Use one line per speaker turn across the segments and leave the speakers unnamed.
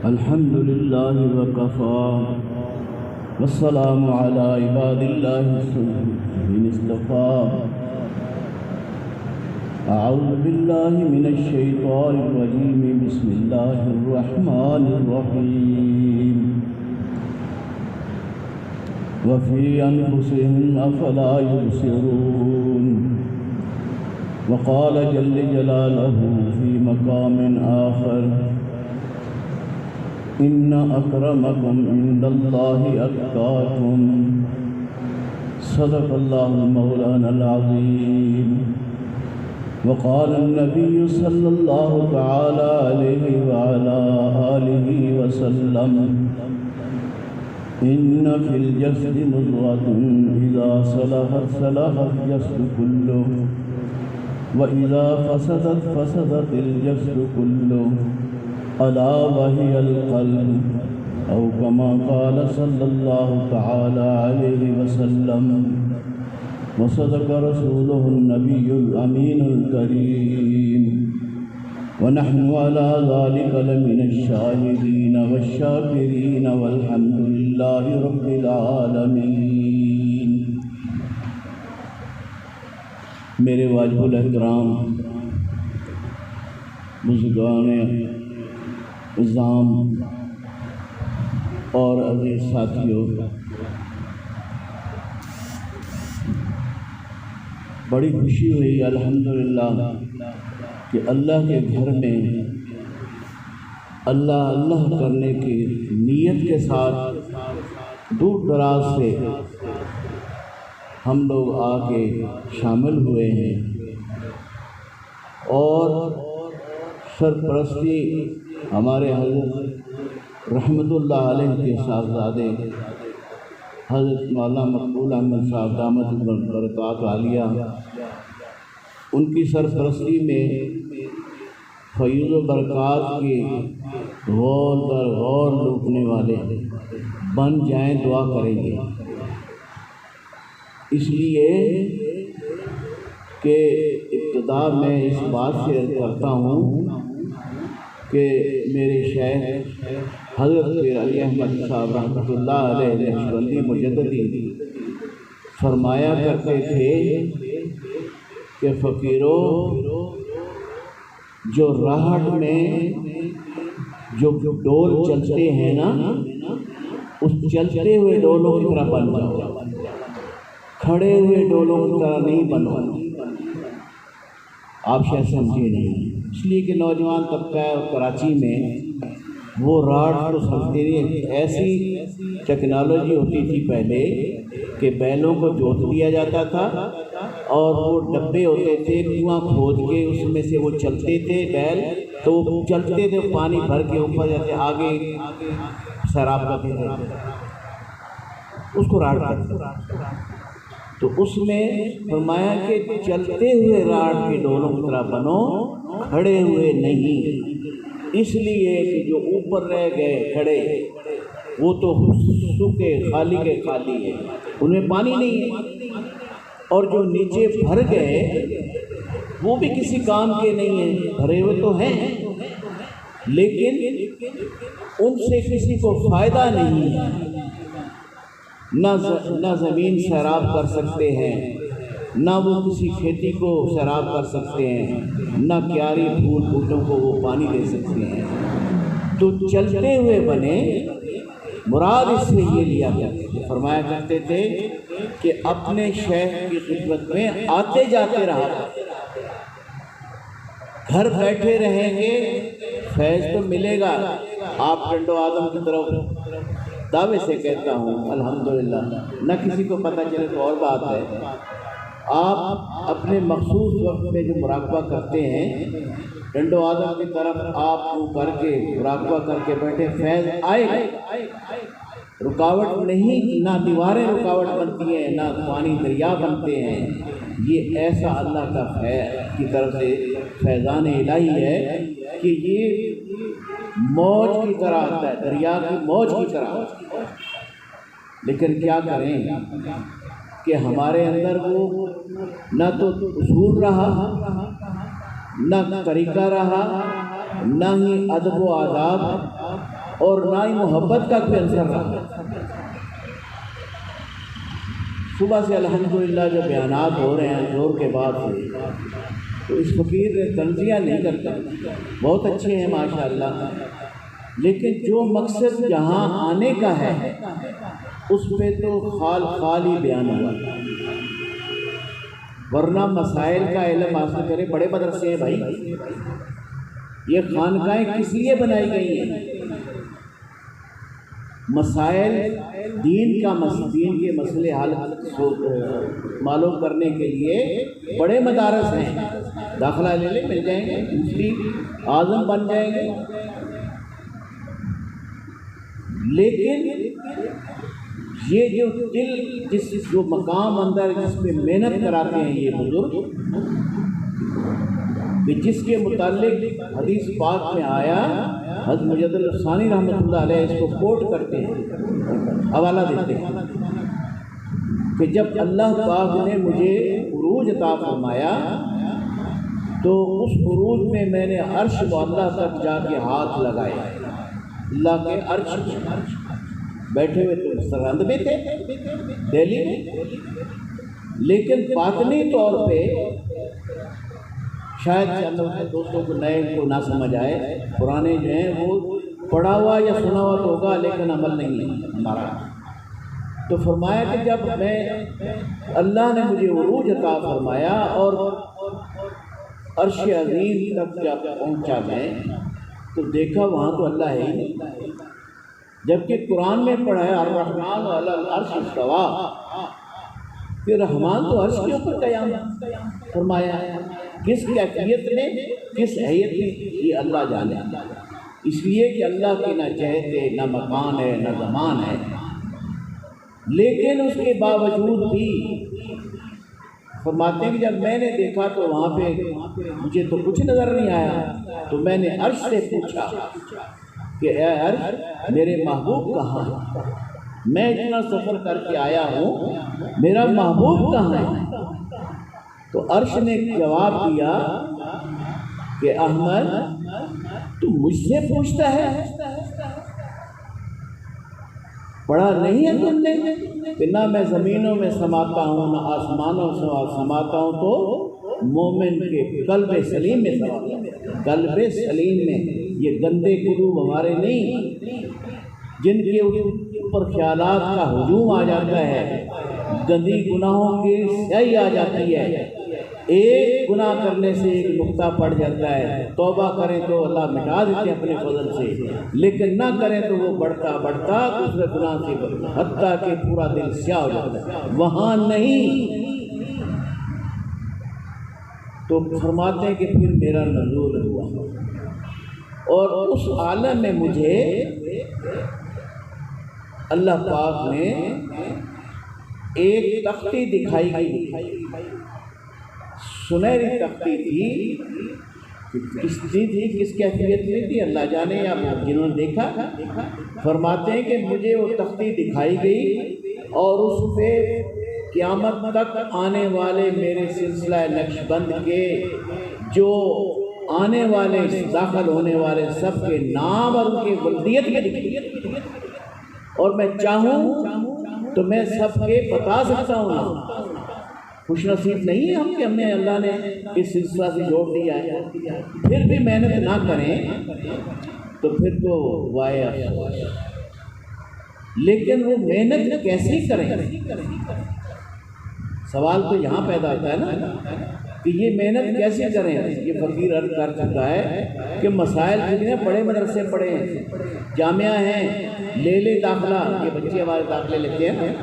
الحمد لله وكفى والسلام على عباد الله الذين اصطفى. أعوذ بالله من الشيطان الرجيم. بسم الله الرحمن الرحيم. وفي أنفسهم أفلا يبصرون. وقال جل جلاله في مقام آخر: إن أكرمكم عند الله أتقاكم. صدق الله مولانا العظيم. وقال النبي صلى الله تعالى عليه وعلى آله وسلم: إن في الجسد مضغة إذا صلحت صلح الجسد كله وإذا فسدت فسدت الجسد كله ألا وهي القلب، أو كما قال صلى الله تعالى عليه وسلم. وصدق رسوله النبي الأمين الكريم. ونحن على ذلك لمن الشاهدين والشاكرين والحمد لله رب العالمين. میرے واجب الاحترام بزرگان نظام اور عزیز ساتھیوں، بڑی خوشی ہوئی الحمدللہ کہ اللہ کے گھر میں اللہ اللہ کرنے کی نیت کے ساتھ دور دراز سے ہم لوگ آ کے شامل ہوئے ہیں، اور سرپرستی ہمارے حضرت رحمت اللہ علیہ کے صاحبزادے حضرت مولانا مقبول احمد صاحب دامت برکات عالیہ، ان کی سرپرستی میں فیض و برکات کی غور در غور لوٹنے والے بن جائیں، دعا کریں گے. اس لیے کہ ابتدا میں اس بات سے کرتا ہوں کہ میرے شیخ حضرت علی احمد صاحب رحمۃ اللہ علیہ نقشبندی مجددی فرمایا کرتے تھے کہ فقیروں، جو راہٹ میں جو ڈول چلتے ہیں نا، اس چلتے ہوئے ڈولوں کی طرح بن جاؤ، کھڑے ہوئے ڈولوں کی طرح نہیں بنو. آپ شاید سمجھے نہیں، اس لیے کہ نوجوان طبقہ کراچی میں وہ راڈ تو سمجھتے نہیں. ایسی ٹیکنالوجی ہوتی تھی پہلے کہ بیلوں کو جوت دیا جاتا تھا، اور وہ ڈبے ہوتے تھے کنواں کھود کے اس میں سے وہ چلتے تھے بیل، تو چلتے تھے، پانی بھر کے اوپر جاتے آگے سیراب کرتے تھے، اس کو راڈ کرتے تھے. تو اس میں فرمایا کہ چلتے ہوئے راڈ کے ڈولوں کی طرح بنو، کھڑے ہوئے نہیں. اس لیے کہ جو اوپر رہ گئے کھڑے، وہ تو سوکھے خالی کے خالی ہے، ان میں پانی نہیں ہے، اور جو نیچے بھر گئے وہ بھی کسی کام کے نہیں ہیں. بھرے ہوئے تو ہیں لیکن ان سے کسی کو فائدہ نہیں ہے. نہ زمین سیراب کر سکتے ہیں، نہ وہ کسی کھیتی کو سیراب کر سکتے ہیں، نہ کیاری پھول بوٹوں کو وہ پانی دے سکتے ہیں. تو چلتے ہوئے بنے، مراد اس سے یہ لیا کرتے تھے. فرمایا کرتے تھے کہ اپنے شیخ کی خدمت میں آتے جاتے رہا، گھر بیٹھے رہیں گے فیض تو ملے گا. آپ ٹنڈو آدم کی طرف دعوے سے کہتا ہوں الحمدللہ، نہ کسی کو پتہ چلے تو اور بات ہے. آپ اپنے مخصوص وقت میں جو مراقبہ کرتے ہیں، ٹنڈو آدم کی طرف آپ کر کے مراقبہ کر کے بیٹھے، فیض آئے، رکاوٹ نہیں، نہ دیواریں رکاوٹ بنتی ہیں، نہ پانی دریا بنتے ہیں. یہ ایسا اللہ کا فیض کی طرف سے فیضان الہی ہے کہ یہ موج کی طرح آتا ہے، دریا کی موج کی طرح. لیکن کیا کریں کہ ہمارے اندر وہ نہ تو اصول رہا، نہ طریقہ رہا، نہ ہی ادب و آداب اور نہ ہی محبت کا کوئی عنصر رہا۔ صبح سے الحمدللہ جو بیانات ہو رہے ہیں زور کے بعد سے، تو اس فقیر نے تنزیہ نہیں کرتا، بہت اچھے ہیں ماشاءاللہ، لیکن جو مقصد جہاں آنے کا ہے اس پہ تو خال ہی بیان ہوا، ورنہ مسائل کا علم حاصل کرے۔ بڑے مدرسے ہیں بھائی، یہ خانقاہیں کس لیے بنائی گئی ہیں؟ مسائل دین کے مسئلے حل معلوم کرنے کے لیے بڑے مدارس ہیں، داخلہ لے لیں مل جائیں گے، مفتی اعظم بن جائیں گے۔ لیکن یہ جو دل جو مقام اندر جس پہ محنت کراتے ہیں یہ بزرگ، کہ جس کے متعلق حدیث پاک میں آیا، حضرت مجدد الثانی رحمۃ اللہ علیہ اس کو کوٹ کرتے ہیں، حوالہ دیتے ہیں کہ جب اللہ پاک نے مجھے عروج عطا فرمایا تو اس عروج میں میں نے عرش معلیٰ تک جا کے ہاتھ لگائے، اللہ کے عرش بیٹھے ہوئے تو سرہند میں تھے دہلی میں، لیکن باطنی طور پہ شاید چند دوستوں کو نئے کو نہ سمجھ آئے، پرانے جو ہیں وہ پڑھا ہوا یا سنا ہوا تو ہوگا لیکن عمل نہیں ہے ہمارا۔ تو فرمایا کہ جب میں اللہ نے مجھے عروج عطا فرمایا اور عرش عظیم تک جب پہنچا میں تو دیکھا وہاں تو اللہ ہے ہی نہیں، جبکہ قرآن میں پڑھا ہے الرحمن علی العرش استویٰ، کہ رحمان تو عرش کے اوپر قیام فرمایا ہے، کس کیفیت میں کس حیت میں یہ اللہ جانے، اس لیے کہ اللہ کی نہ جہت ہے نہ مکان ہے نہ زمان ہے، لیکن اس کے باوجود بھی فرماتے ہیں کہ جب میں نے دیکھا تو وہاں پہ مجھے تو کچھ نظر نہیں آیا، تو میں نے عرش سے پوچھا کہ اے عرش میرے محبوب کہاں ہے؟ میں اتنا سفر کر کے آیا ہوں، میرا محبوب کہاں ہے؟ تو عرش نے جواب دیا کہ احمد تو مجھ سے پوچھتا ہے، پڑھا نہیں ہے تم نے کہ نہ میں زمینوں میں سماتا ہوں نہ آسمانوں سے سماتا ہوں، تو مومن کے قلب سلیم میں سماتا ہوں، قلب سلیم میں۔ یہ گندے قلوب ہمارے نہیں، جن کے اوپر خیالات کا ہجوم آ جاتا ہے، گندی گناہوں کی سیاہی آ جاتی ہے، ایک گناہ کرنے سے ایک نقطہ پڑ جاتا ہے، توبہ کریں تو اللہ مٹا دیتے اپنے فضل سے، لیکن نہ کریں تو وہ بڑھتا دوسرے گناہ سے حتیٰ کہ پورا دل سیاہ ہو جاتا ہے، وہاں نہیں۔ تو فرماتے ہیں کہ پھر میرا نزول ہوا اور اس عالم میں مجھے اللہ پاک نے ایک تختی دکھائی گئی، سنہری تختی تھی، کس کیفیت میں تھی اللہ جانے، یا جنہوں نے دیکھا۔ فرماتے ہیں کہ مجھے وہ تختی دکھائی گئی اور اس پہ قیامت تک آنے والے میرے سلسلہ نقش بند کے جو آنے والے داخل ہونے والے سب کے نام اور ان کی ولدیت میں لکھی، اور میں چاہوں تو میں سب کے بتا سکتا ہوں۔ خوش نصیب نہیں ہے ہم کہ ہمیں اللہ نے اس سلسلہ سے جوڑ دیا ہے، پھر بھی محنت نہ کریں تو پھر تو وائے افسوس۔ لیکن وہ محنت کیسے کریں؟ سوال تو یہاں پیدا ہوتا ہے نا کہ یہ محنت کیسے کریں۔ یہ فقیر عرض کر چکا ہے کہ مسائل جتنے بڑے مدرسے پڑھے ہیں، جامعہ ہیں، لے لے داخلہ، یہ بچے ہمارے داخلے لیتے ہیں،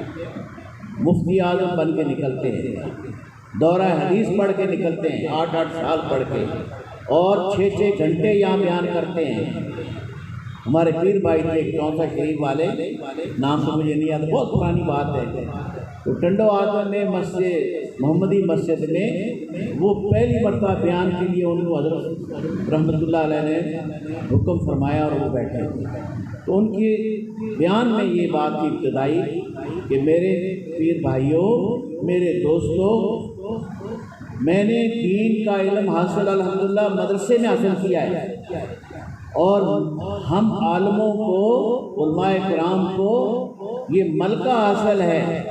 مفتی اعظم بن کے نکلتے ہیں، دورہ حدیث پڑھ کے نکلتے ہیں، 8 سال پڑھ کے، اور 6 گھنٹے یہاں بیان کرتے ہیں۔ ہمارے پیر بھائی تھے چونسا شریف والے، نام تو مجھے نہیں یاد، بہت پرانی بات ہے، تو ٹنڈو آدم میں مسجد محمدی مسجد میں وہ پہلی مرتبہ بیان کے لیے ان کو حضرت رحمۃ اللہ علیہ نے حکم فرمایا اور وہ بیٹھے، تو ان کی بیان میں یہ بات کی ابتدائی کہ میرے پیر بھائیوں، میرے دوستوں، میں نے دین کا علم حاصل الحمدللہ مدرسے میں حاصل کیا ہے، اور ہم عالموں کو، علماء کرام کو یہ ملکہ حاصل ہے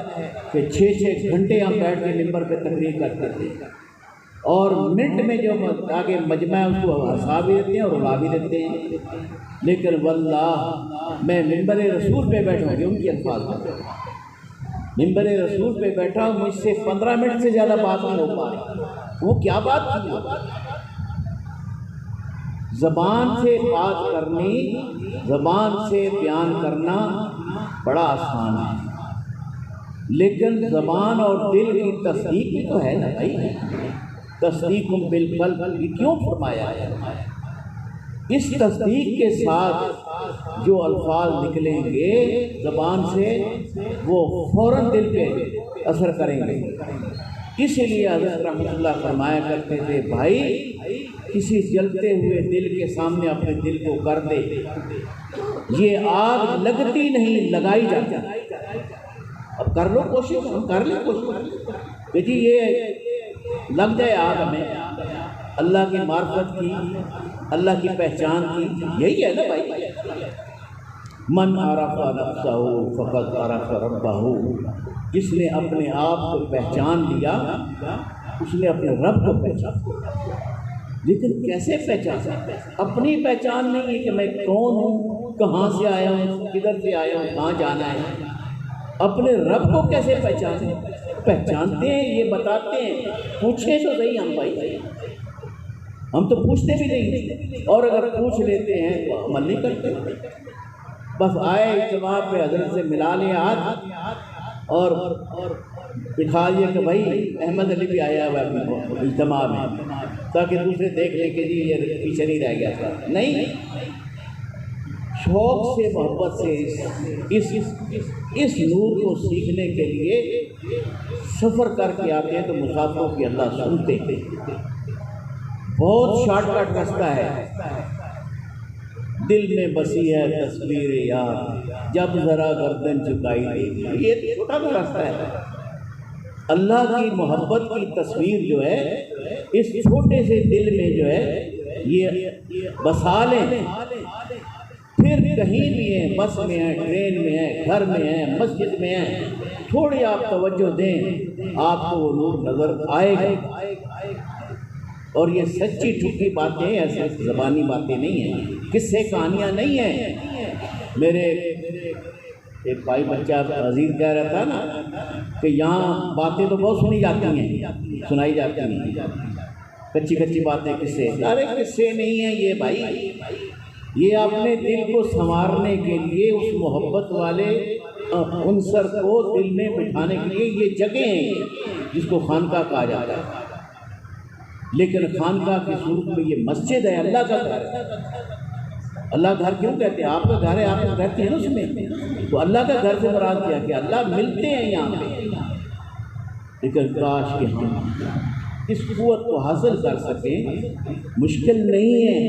کہ 6 گھنٹے ہم بیٹھ کے ممبر پہ تقریر کرتے تھے، اور منٹ میں جو آگے مجمع ہے اس کو ہنسا بھی دیتے ہیں اور اڑا بھی دیتے ہیں۔ لیکن واللہ میں ممبر رسول پہ بیٹھا ہوں، ان کی الفاظ میں ممبر رسول پہ بیٹھا ہوں، مجھ سے 15 منٹ سے زیادہ بات نہیں ہو پا رہی۔ وہ کیا بات تھی؟ زبان سے بات کرنی، زبان سے بیان کرنا بڑا آسان ہے، لیکن زبان اور دل کی تصدیق بھی تو ہے نا بھائی۔ تصدیق بالقلب یہ کیوں فرمایا ہے؟ اس تصدیق کے ساتھ جو الفاظ نکلیں گے زبان سے وہ فوراً دل پہ اثر کریں گے۔ اسی لیے حضرت رحمۃ اللہ فرمایا کرتے تھے، بھائی کسی جلتے ہوئے دل کے سامنے اپنے دل کو کر دے، یہ آگ لگتی نہیں لگائی جاتی۔ اب کر لو کوشش، کر لیں کوشش کہ جی یہ لگ جائے آگ ہمیں، اللہ کی معرفت کی، اللہ کی پہچان کی، یہی ہے نا بھائی۔ من عرف نفسہ فقد عرف ربہ، جس نے اپنے آپ کو پہچان لیا اس نے اپنے رب کو پہچان۔ لیکن کیسے پہچان؟ اپنی پہچان نہیں ہے کہ میں کون ہوں، کہاں سے آیا ہوں، کدھر سے آیا ہوں، کہاں جانا ہے۔ اپنے رب کو کیسے پہچانتے ہیں؟ یہ بتاتے ہیں، پوچھیں تو صحیح ہم بھائی، ہم تو پوچھتے بھی نہیں، اور اگر پوچھ لیتے ہیں تو عمل نہیں کرتے۔ بس آئے اجتماع پہ حضرت سے ملا لیا ہاتھ اور بٹھا لیا کہ بھائی احمد علی بھی آیا ہوا ہے اجتماع میں، تاکہ دوسرے دیکھ لیں کہ جی یہ پیچھے نہیں رہ گیا تھا۔ نہیں، شوق سے، محبت سے اس نور کو سیکھنے کے لیے سفر کر کے آتے ہیں تو مسافروں کی اللہ سنتے ہیں۔ بہت شارٹ کٹ راستہ ہے، دل میں بسی ہے تصویر یار، جب ذرا گردن جھکائی دے، یہ چھوٹا سا راستہ ہے۔ اللہ کی محبت کی تصویر جو ہے اس چھوٹے سے دل میں جو ہے یہ بسا لیں، پھر کہیں بھی ہیں، بس میں ہیں، ٹرین میں ہیں، گھر میں ہیں، مسجد میں ہیں، تھوڑی آپ توجہ دیں، آپ کو وہ نور نظر آئے گا۔ اور یہ سچی ٹھکی باتیں، ایسے زبانی باتیں نہیں ہیں، قصے کہانیاں نہیں ہیں۔ میرے ایک بھائی بچہ عزیز کہہ رہا تھا نا کہ یہاں باتیں تو بہت سنائی جاتی ہیں، کچی کچی باتیں، قصے۔ ارے قصے نہیں ہیں یہ بھائی، یہ اپنے دل کو سنوارنے کے لیے اس محبت والے عنصر کو دل میں بٹھانے کے لیے یہ جگہ ہیں جس کو خانقاہ کہا جاتا ہے۔ لیکن خانقاہ کی صورت میں یہ مسجد ہے، اللہ کا گھر ہے۔ اللہ گھر کیوں کہتے ہیں؟ آپ کا گھر ہے، آپ رہتے ہیں نا اس میں، تو اللہ کا گھر سے مراد کیا کہ اللہ ملتے ہیں یہاں پہ۔ لیکن کاش کہ ہم اس قوت کو حاصل کر سکیں، مشکل نہیں ہے۔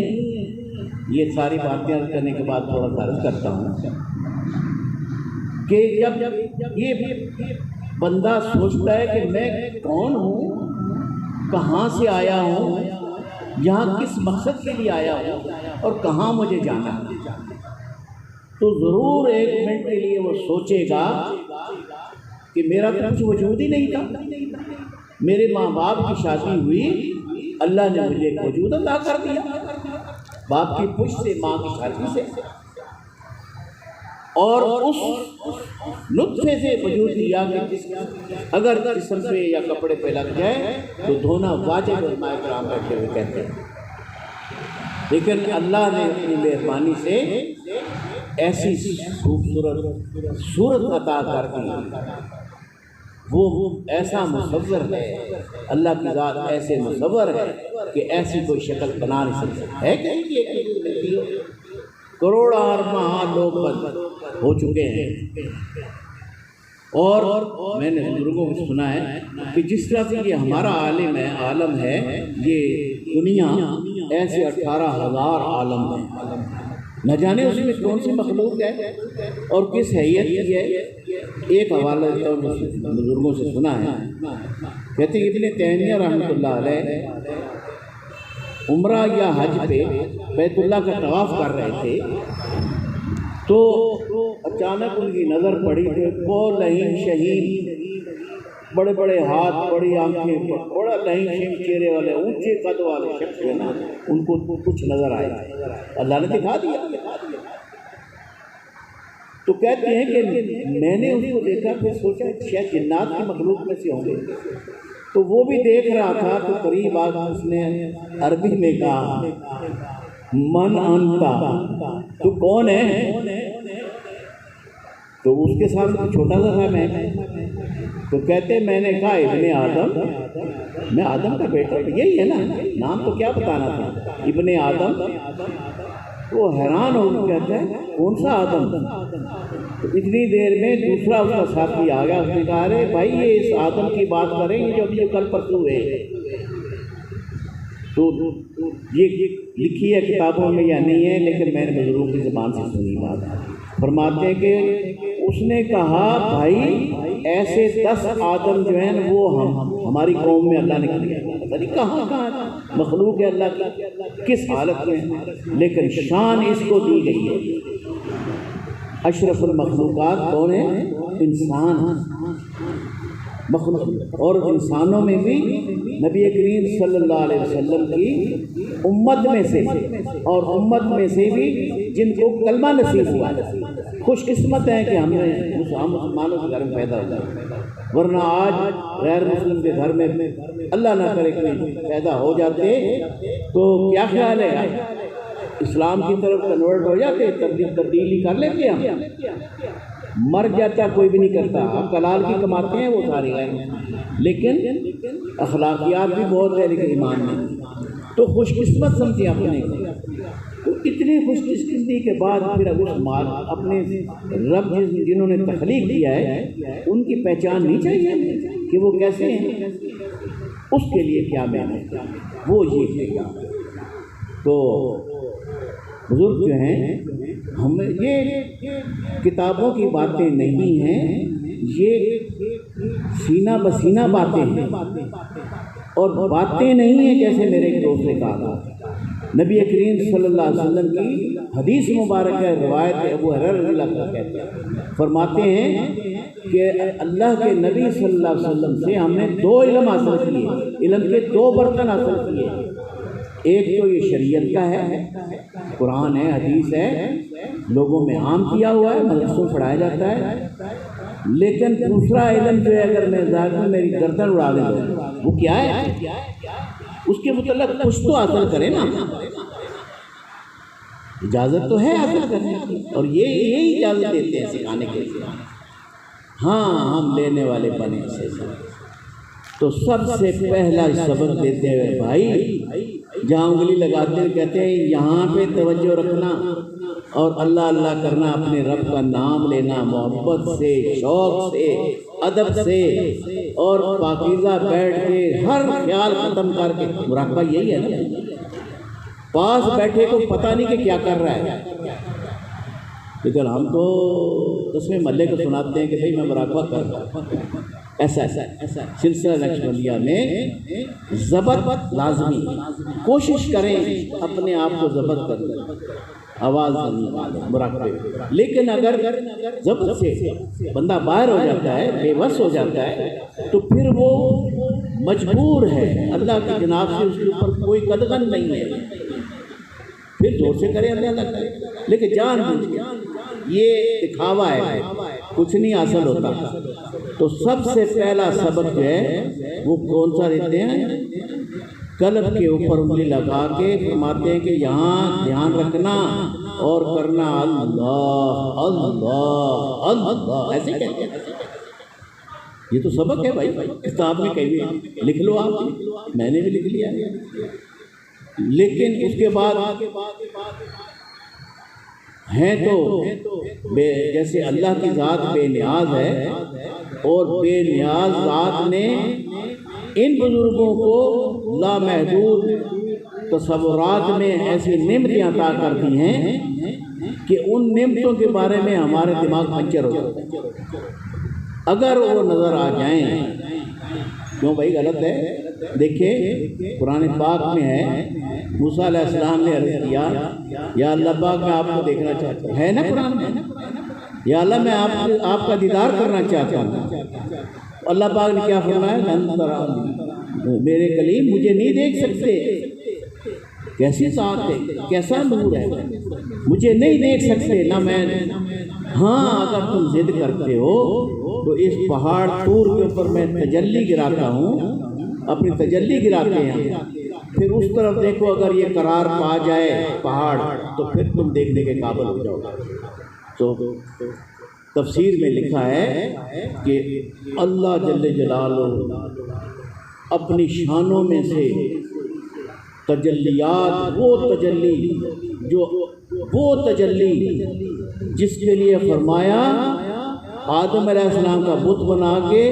یہ ساری باتیں کرنے کے بعد تھوڑا سا عرض کرتا ہوں کہ جب یہ بندہ سوچتا ہے کہ میں کون ہوں، کہاں سے آیا ہوں، یہاں کس مقصد کے لیے آیا ہوں اور کہاں مجھے جانا ہے، تو ضرور ایک منٹ کے لیے وہ سوچے گا کہ میرا تو کچھ وجود ہی نہیں تھا، میرے ماں باپ کی شادی ہوئی، اللہ نے مجھے ایک وجود عطا کر دیا، باپ کی پشت سے، ماں کی شادی سے، اور اس نطفے سے وجود دیا کہ اگر جسم پہ یا کپڑے پہ لگ جائے تو دھونا واجب، علماء کرام بیٹھے ہوئے کہتے ہیں۔ لیکن اللہ نے اپنی مہربانی سے ایسی خوبصورت صورت عطا کر دی، وہ ایسا مصور ہے، اللہ کی ذات ایسے مصور ہے کہ ایسی کوئی شکل بنا نہیں سکتا ہے کہ کروڑ ارماں لوگ بند ہو چکے ہیں۔ اور میں نے بزرگوں کو سنا ہے کہ جس طرح سے یہ ہمارا عالم ہے، یہ دنیا ایسے 18,000 عالم ہیں، نہ جانے اس میں کون سی مخلوق ہے اور کس حیثیت کی ہے۔ ایک حوالہ بزرگوں سے سنا ہے، کہتے ہیں ابن تیمیہ رحمۃ اللہ علیہ عمرہ یا حج پہ بیت اللہ کا طواف کر رہے تھے تو اچانک ان کی نظر پڑی کہ وہ لہین شہین، بڑے بڑے ہاتھ، بڑی آنکھیں، بڑا لہین شہین چہرے والے، اونچے قد والے شخص جو ہے نا، ان کو کچھ نظر آئے، اللہ نے دکھا دیا۔ تو کہتے ہیں کہ میں نے اس کو دیکھا، پھر سوچا شاید جنات کی مخلوق میں سے ہوں گے، تو وہ بھی دیکھ رہا تھا، تو قریب آ کر اس نے عربی میں کہا من انتا، تو کون ہے؟ تو اس کے سامنے چھوٹا سا تھا میں، تو کہتے میں نے کہا ابن آدم، میں آدم کا بیٹا، یہی ہے نا، نام تو کیا بتانا تھا، ابن آدم۔ وہ حیران ہو کہتا ہے کون سا آدم؟ تو اتنی دیر میں دوسرا اس کا ساتھی آ گیا، اس نے کہا ارے بھائی یہ اس آدم کی بات کریں گے جو ابھی کل پرسوں ہوئے۔ تو یہ لکھی ہے کتابوں میں یا نہیں ہے، لیکن میں نے بزرگوں کی زبان سے سنی بات۔ فرماتے ہیں کہ اس نے کہا بھائی ایسے 10 آدم جو ہیں وہ ہماری قوم میں اللہ نے کیا، پتہ نہیں کہاں مخلوق ہے اللہ کی، کس حالت میں، لیکن شان اس کو دی گئی ہے۔ اشرف المخلوقات کون ہیں؟ انسان مخلوق، اور انسانوں میں بھی نبی کریم صلی اللہ علیہ وسلم کی امت میں سے، اور امت میں سے بھی جن کو کلمہ نصیب ہوا، خوش قسمت ہیں کہ ہم مسلمانوں کے گھر میں پیدا ہوا، ورنہ آج غیر مسلم کے گھر میں اللہ نہ کرے کوئی پیدا ہو جاتے تو کیا خیال ہے، اسلام کی طرف کنورٹ ہو جاتے، تبدیلی کر لیتے ہم، مر جاتا کوئی بھی نہیں کرتا، ہم کلال کی کماتے ہیں وہ سارے غیر مسلم، لیکن اخلاقیات بھی بہت ہے لیکن ایمان نہیں، تو خوش قسمت سمجھیں اپنے کو۔ تو اتنی خوش قسمتی کے بعد پھر اپنے رب جنہوں نے تخلیق کیا ہے ان کی پہچان نہیں چاہیے کہ وہ کیسے ہیں، اس کے لیے کیا محنت، وہ یہ ہے۔ تو بزرگ جو ہیں ہم یہ کتابوں کی باتیں نہیں ہیں، یہ سینہ بسینہ باتیں ہیں، اور باتیں نہیں ہیں جیسے میرے ایک دوست نے کہا۔ نبی کریم صلی اللہ علیہ وسلم کی حدیث مبارک ہے، روایت ابو ہریرہ رضی اللہ عنہ کہتے ہیں، فرماتے ہیں کہ اللہ کے نبی صلی اللہ علیہ وسلم سے ہم نے 2 علم حاصل کیے، علم کے 2 برتن حاصل کیے، ایک تو یہ شریعت کا ہے، قرآن ہے، حدیث ہے، لوگوں میں عام کیا ہوا ہے، مدرسوں پڑھایا جاتا ہے، لیکن دوسرا علم جو ہے اگر میں ظاہر میری گردن اڑا دیں وہ کیا ہے، اس کے متعلق کچھ تو حاصل کرے نا، اجازت تو ہے حاصل کرنے کی، اور یہی اجازت دیتے ہیں سکھانے کے لیے، ہاں ہم لینے والے بنے سے۔ تو سب سے پہلا سبق دیتے ہوئے بھائی جہاں انگلی لگاتے ہیں کہتے ہیں یہاں پہ توجہ رکھنا اور اللہ اللہ کرنا، اپنے رب کا نام لینا محبت سے، شوق سے، ادب سے، اور پاکیزہ بیٹھ کے ہر خیال ختم کر کے، مراقبہ یہی ہے نا، پاس بیٹھے کو پتہ نہیں کہ کیا کر رہا ہے، لیکن ہم تو 10ویں محلے کو سناتے ہیں کہ بھائی میں مراقبہ کر رہا ہوں۔ ایسا سلسلہ نقشبندیہ میں ضبط لازمی، کوشش کریں اپنے آپ کو ضبط کر لیں، آواز نہیں مراقبے، لیکن اگر ضبط سے بندہ باہر ہو جاتا ہے، بے بس ہو جاتا ہے، تو پھر وہ مجبور ہے اللہ کی جناب سے، اس کے اوپر کوئی قدغن نہیں ہے، پھر زور سے کرے اللہ اللہ کرے، لیکن جان بوجھ کے یہ دکھاوا ہے، کچھ نہیں حاصل ہوتا۔ تو سب سے پہلا سبق جو ہے وہ کون سا دیتے ہیں؟ قلب کے اوپر انگلی لگا کے فرماتے ہیں کہ یہاں دھیان رکھنا اور کرنا اللہ اللہ اللہ، ایسے کہتے ہیں۔ یہ تو سبق ہے بھائی، کتاب میں کہیں بھی لکھ لو آپ، میں نے بھی لکھ لیا، لیکن اس کے بعد ہیں تو جیسے اللہ کی ذات بے نیاز ہے، اور بے نیاز ذات نے ان بزرگوں کو لامحدود تصورات میں ایسی نعمتیں عطا کر دی ہیں کہ ان نعمتوں کے بارے میں ہمارے دماغ پنچر ہو جاتے ہیں، اگر وہ نظر آ جائیں کیوں بھائی غلط ہے؟ دیکھیں قرآن پاک میں ہے، موسیٰ علیہ السلام نے عرض کیا یا اللہ پاک میں آپ کو دیکھنا چاہتا ہوں، ہے نا قرآن میں، یا اللہ میں آپ کا دیدار کرنا چاہتا ہوں۔ اللہ پاک نے کیا فرمایا؟ لن ترانی، میرے کلیم مجھے نہیں دیکھ سکتے۔ کیسی ذات ہے، کیسا نور ہے، مجھے نہیں دیکھ سکتے نہ میں۔ ہاں اگر تم ضد کرتے ہو تو اس پہاڑ طور کے اوپر میں تجلی گراتا ہوں، اپنی تجلی گراتے ہیں، پھر اس طرف دیکھو، اگر یہ قرار پا جائے پہاڑ تو پھر تم دیکھنے کے قابل ہو جاؤ گے۔ تو تفسیر میں لکھا ہے کہ اللہ جل جلالہ اپنی شانوں میں سے تجلیات، وہ تجلی جس کے لیے فرمایا آدم علیہ السلام کا بت بنا کے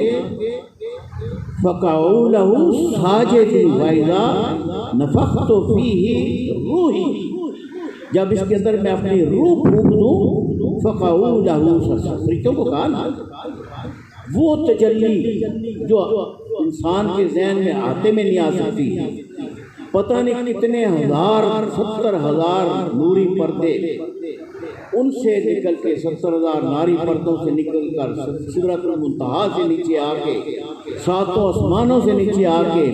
فَقَعُوا لَهُ سَاجِدِينَ وَإِذَا نَفَخْتُ فِيهِ رُوحِي، جب اس کے اندر میں اپنی روح پھونک دوں، فَقَعُوا لَهُ، فرشتوں کو کہا نا، وہ تجلی جو انسان کے ذہن میں آتے میں نہیں آ سکتی، پتہ نہیں کتنے ہزار، 70,000 نوری پردے، ان سے نکل کے 70,000 ناری پردوں سے نکل کر سدرۃ المنتہا سے نیچے آ کے، ساتوں آسمانوں سے نیچے آ کے،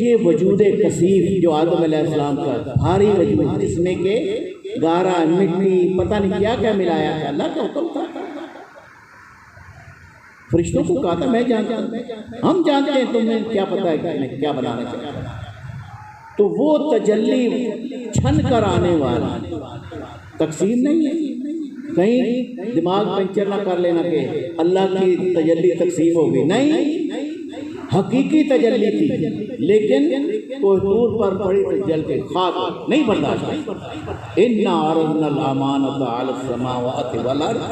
یہ وجود کثیف جو آدم علیہ السلام کا بھاری وجود، جس میں کہ گارا، مٹی، پتہ نہیں کیا کیا ملایا تھا، اللہ کا حکم تھا۔ فرشتوں کو کہا تھا میں جانتا ہوں، ہم جانتے ہیں تمہیں کیا پتہ ہے کہ میں کیا بنانا چاہتا ہوں۔ تو وہ تجلی چھن کر آنے والا تقسیم نہیں ہے، کہیں دماغ پنچر نہ کر لینا کہ اللہ کی تجلی تقسیم ہوگی، نہیں، حقیقی تجلی تھی، لیکن کوئی طور پر پڑی تو جل کے خاک نہیں برداشت۔ اِنَّا عَرَضْنَا الْأَمَانَةَ عَلَى السَّمَاوَاتِ وَالْأَرْضِ،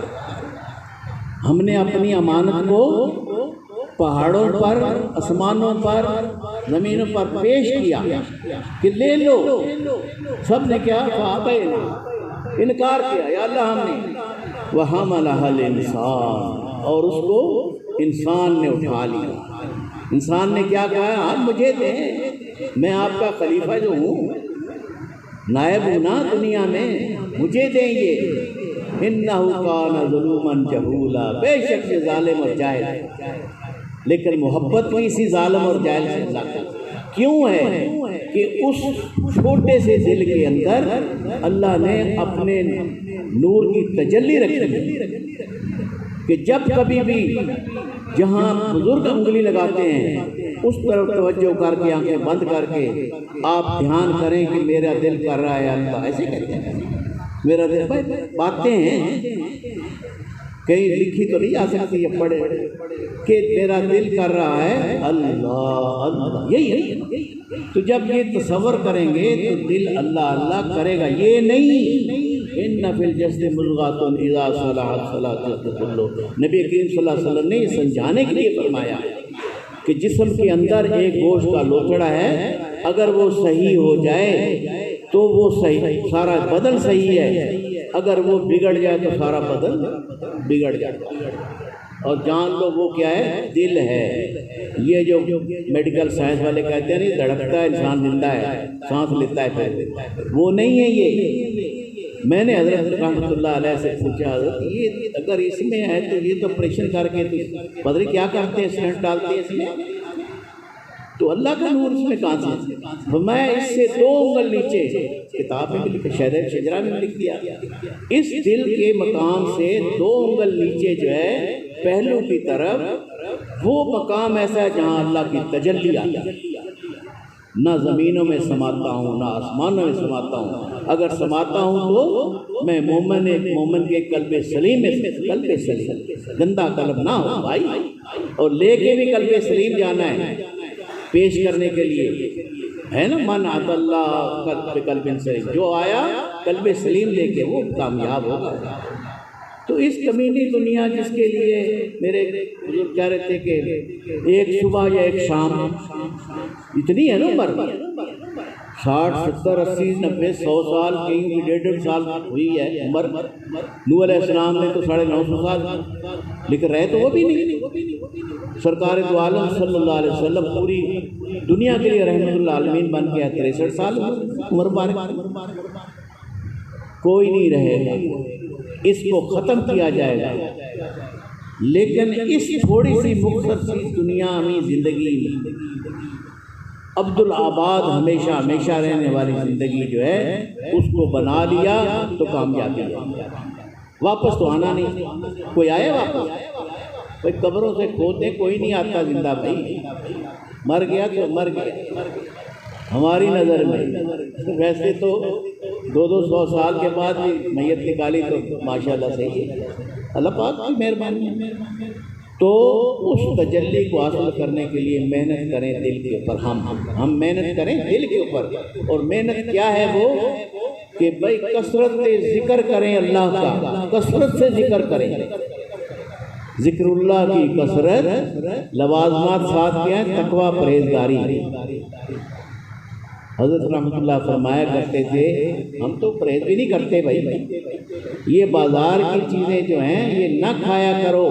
ہم نے اپنی امانت کو پہاڑوں پر، آسمانوں پر، زمینوں پر پیش کیا کہ لے لو، سب نے کیا؟ فَأَبَيْنَا، انکار کیا، یا اللہ ہم نے، وَحَمَلَهَا الْإِنسَانُ، اور اس کو انسان نے اٹھا لیا۔ انسان نے کیا کہا؟ آپ مجھے دیں، میں آپ کا خلیفہ جو ہوں، نائب ہوں نا دنیا میں، مجھے دیں یہ۔ اِنَّهُ كَانَ ظُلُومًا جَهُولًا، بے شک سے ظالم اور جاہل ہے، لیکن محبت بھی اسی ظالم اور جاہل سے اللہ کا کیوں ہے کہ اس چھوٹے سے دل کے اندر اللہ نے اپنے نور کی تجلی رکھی ہے کہ جب کبھی بھی جہاں بزرگ انگلی لگاتے ہیں اس طرف توجہ کر کے، آنکھیں بند کر کے آپ دھیان کریں کہ میرا دل کر رہا ہے اللہ، ایسے کہتے ہیں میرا دل، باتیں ہیں کہیں لکھی تو نہیں آ سکتی یہ پڑھے کہ میرا دل کر رہا ہے اللہ اللہ، یہی ہے۔ تو جب یہ تصور کریں گے تو دل اللہ اللہ کرے گا، یہ نہیں ان فی الجسد مضغۃ اذا صلحت صلح الجسد کلہ۔ نبی کریم صلی اللہ علیہ وسلم نے یہ سمجھانے کے لیے فرمایا کہ جسم کے اندر ایک گوشت کا لوچڑا ہے، اگر وہ صحیح ہو جائے تو وہ صحیح، سارا بدن صحیح ہے، اگر وہ بگڑ جائے تو سارا بدن بگڑ جاتا ہے۔ اور جان لو وہ کیا ہے؟ دل ہے۔ یہ جو میڈیکل سائنس والے کہتے ہیں نہیں دھڑکتا ہے انسان زندہ ہے، سانس لیتا ہے پھر، وہ نہیں ہے یہ۔ میں نے حضرت رحمۃ اللہ علیہ سے پوچھا حضرت یہ اگر اس میں ہے تو یہ تو آپریشن کر کے پتہ نہیں کیا کرتے ہیں، اسٹنٹ ڈالتے ہیں اس میں، تو اللہ کا نور اس میں کہاں سے؟ میں اس سے 2 انگل نیچے، کتاب میں بھی لکھا، شجرہ میں بھی لکھ دیا، اس دل کے مقام سے 2 انگل نیچے جو ہے پہلو کی طرف، وہ مقام ایسا ہے جہاں اللہ کی تجلی آتی ہے۔ نہ زمینوں میں سماتا ہوں نہ آسمانوں میں سماتا ہوں، اگر سماتا ہوں تو میں مومن کے قلب سلیم میں، قلب سلیم، گندا قلب نہ ہو بھائی، اور لے کے بھی قلب سلیم جانا ہے پیش کرنے کے لیے، ہے نا، من عطا اللہ قلب سلیم، جو آیا قلب سلیم لے کے وہ کامیاب ہوگا۔ تو اس کمینی دنیا جس کے لیے میرے بزرگ کہہ رہے تھے کہ ایک صبح یا ایک شام، اتنی ہے نا عمر، 60 70 80 90 100 سال، کہیں بھی 150 سال ہوئی ہے عمر۔ نوح علیہ السلام نے تو 950 سال، لیکن رہے تو وہ بھی نہیں، سرکار دو عالم صلی اللہ علیہ وسلم پوری دنیا کے لیے رحمت اللہ عالمین بن گیا، 63 سال عمر مبارک، کوئی نہیں رہے گا، اس کو ختم کیا جائے گا۔ لیکن اس تھوڑی سی مختصر سی دنیا میں زندگی میں عبدالآباد ہمیشہ ہمیشہ رہنے والی زندگی جو ہے اس کو بنا لیا تو کامیابی ہے۔ واپس تو آنا نہیں، کوئی آئے واپس؟ کوئی قبروں سے کھودیں، کوئی نہیں آتا زندہ بھائی، مر گیا تو مر گیا ہماری نظر میں۔ ویسے تو 200 سال کے بعد میت نکالی تو ماشاءاللہ صحیح ہے، اللہ پاک کی مہربانی ہے۔ تو اس تجلی کو حاصل کرنے کے لیے محنت کریں دل کے اوپر، ہم محنت کریں دل کے اوپر۔ اور محنت کیا ہے وہ کہ بھائی کثرت سے ذکر کریں، اللہ کا کثرت سے ذکر کریں، ذکر اللہ کی کثرت، لوازمات ساتھ کیا ہے، تقویٰ پرہیزگاری۔ حضرت رحمۃ اللہ فرمایا کرتے تھے ہم تو پرہیز بھی نہیں کرتے بھائی، یہ بازار کی چیزیں جو ہیں یہ نہ کھایا کرو،